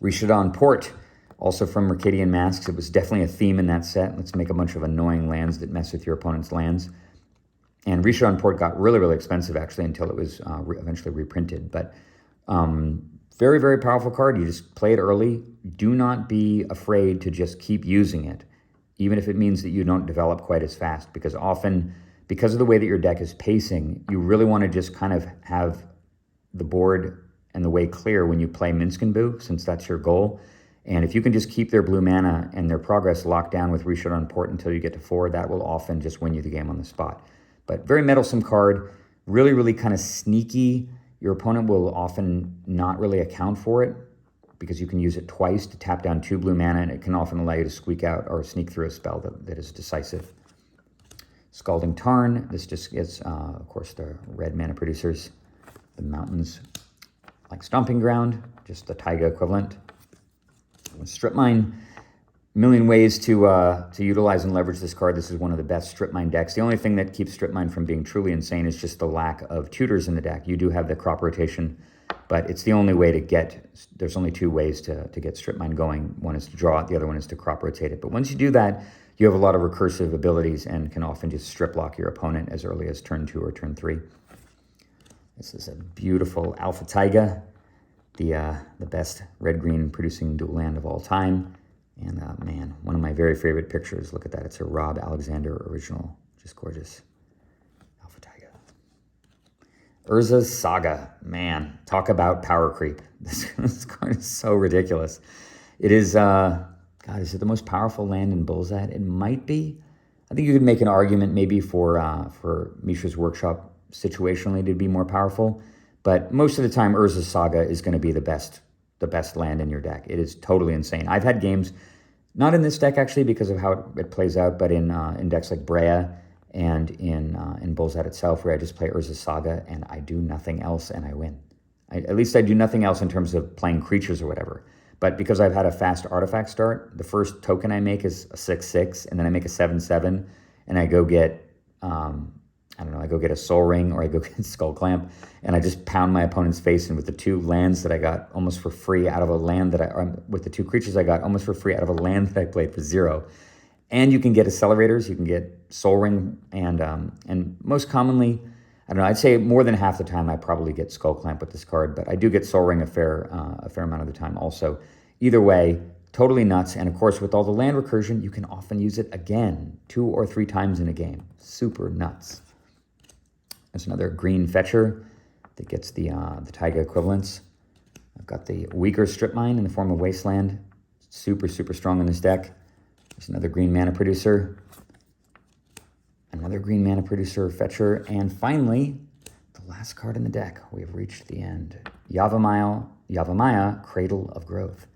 Rishadan Port, also from Mercadian Masks. It was definitely a theme in that set. Let's make a bunch of annoying lands that mess with your opponent's lands. And Rishadan Port got really, really expensive, actually, until it was eventually reprinted. But very, very powerful card. You just play it early. Do not be afraid to just keep using it, even if it means that you don't develop quite as fast, because often, because of the way that your deck is pacing, you really want to just kind of have the board and the way clear when you play Minsc and Boo, since that's your goal. And if you can just keep their blue mana and their progress locked down with Rishadan Port until you get to 4, that will often just win you the game on the spot. But very meddlesome card, really, really kind of sneaky. Your opponent will often not really account for it because you can use it twice to tap down 2 blue mana, and it can often allow you to squeak out or sneak through a spell that is decisive. Scalding Tarn, this just gets, of course, the red mana producers. The mountains, like Stomping Ground, just the Taiga equivalent. Strip Mine, a million ways to utilize and leverage this card. This is one of the best Strip Mine decks. The only thing that keeps Strip Mine from being truly insane is just the lack of tutors in the deck. You do have the crop rotation, but it's the only way to get, there's only 2 ways to get Strip Mine going. One is to draw it, the other one is to crop rotate it. But once you do that, you have a lot of recursive abilities and can often just strip lock your opponent as early as turn 2 or turn 3. This is a beautiful Alpha Taiga, the best red-green producing dual land of all time. And man, one of my very favorite pictures. Look at that. It's a Rob Alexander original. Just gorgeous. Alpha Taiga. Urza's Saga. Man, talk about power creep. This card is so ridiculous. It is, God, is it the most powerful land in Bullseye? It might be. I think you could make an argument maybe for Mishra's Workshop situationally to be more powerful. But most of the time, Urza's Saga is going to be the best land in your deck. It is totally insane. I've had games, not in this deck actually because of how it plays out, but in decks like Brea and in Bullseye itself, where I just play Urza's Saga and I do nothing else and I win. At least I do nothing else in terms of playing creatures or whatever. But because I've had a fast artifact start, the first token I make is a 6/6, and then I make a 7/7, and I go get I go get a Soul Ring or I go get Skull Clamp, and I just pound my opponent's face in with the 2 lands that I got almost for free out of a land with the 2 creatures I got almost for free out of a land that I played for 0. And you can get accelerators, you can get Soul Ring, and most commonly, I don't know, I'd say more than half the time I probably get Skull Clamp with this card, but I do get Soul Ring a fair amount of the time also. Either way, totally nuts, and of course with all the land recursion, you can often use it again 2 or 3 times in a game. Super nuts. There's another green fetcher that gets the Taiga equivalents. I've got the weaker Strip Mine in the form of Wasteland. Super, super strong in this deck. There's another green mana producer. Another green mana producer fetcher. And finally, the last card in the deck. We have reached the end. Yavimaya, Cradle of Growth.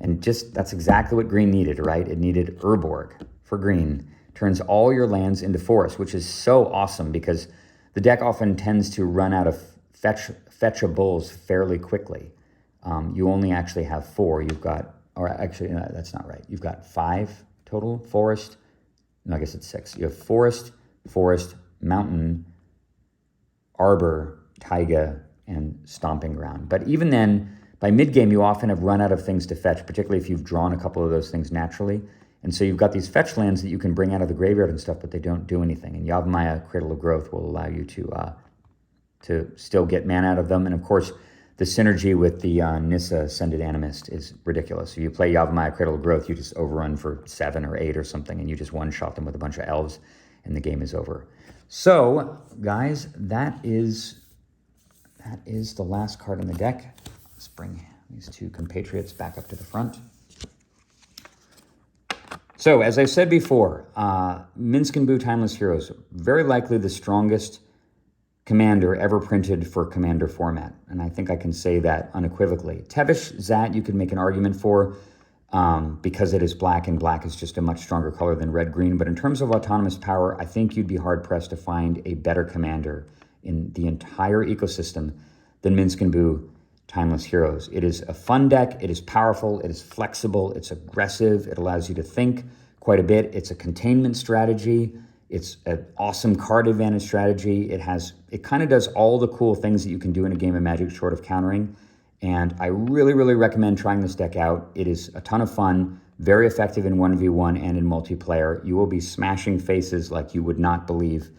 And just, that's exactly what green needed, right? It needed Urborg for green. Turns all your lands into forest, which is so awesome because the deck often tends to run out of fetchables fairly quickly. You only actually have 4. You've got, or actually, no, that's not right. You've got 5 total. Forest, no, I guess it's 6. You have forest, mountain, arbor, taiga, and stomping ground. But even then, by mid-game, you often have run out of things to fetch, particularly if you've drawn a couple of those things naturally. And so you've got these fetch lands that you can bring out of the graveyard and stuff, but they don't do anything. And Yavimaya, Cradle of Growth, will allow you to still get mana out of them. And of course, the synergy with the Nissa Ascended Animist is ridiculous. If you play Yavimaya, Cradle of Growth, you just overrun for 7 or 8 or something, and you just one-shot them with a bunch of elves, and the game is over. So, guys, that is the last card in the deck. Let's bring these two compatriots back up to the front. So, as I said before, Minsc and Boo Timeless Heroes, very likely the strongest commander ever printed for commander format. And I think I can say that unequivocally. Tevesh Zat, you could make an argument for because it is black, and black is just a much stronger color than red-green. But in terms of autonomous power, I think you'd be hard-pressed to find a better commander in the entire ecosystem than Minsc and Boo Timeless Heroes. It is a fun deck, it is powerful, it is flexible, it's aggressive, it allows you to think quite a bit. It's a containment strategy. It's an awesome card advantage strategy. It kind of does all the cool things that you can do in a game of Magic short of countering. And I really, really recommend trying this deck out. It is a ton of fun, very effective in 1v1 and in multiplayer. You will be smashing faces like you would not believe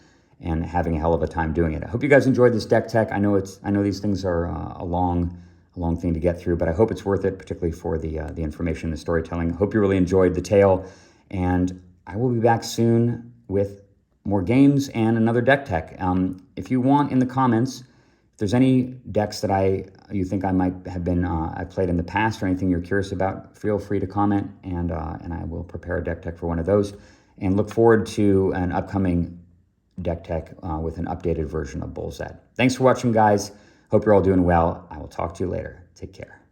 and having a hell of a time doing it. I hope you guys enjoyed this deck tech. I know these things are a long thing to get through, but I hope it's worth it, particularly for the information and the storytelling. I hope you really enjoyed the tale, and I will be back soon with more games and another deck tech. If you want, in the comments, if there's any decks that you think I might have been I've played in the past or anything you're curious about, feel free to comment, and I will prepare a deck tech for one of those. And look forward to an upcoming deck tech with an updated version of Bullseye. Thanks for watching, guys. Hope you're all doing well. I will talk to you later. Take care.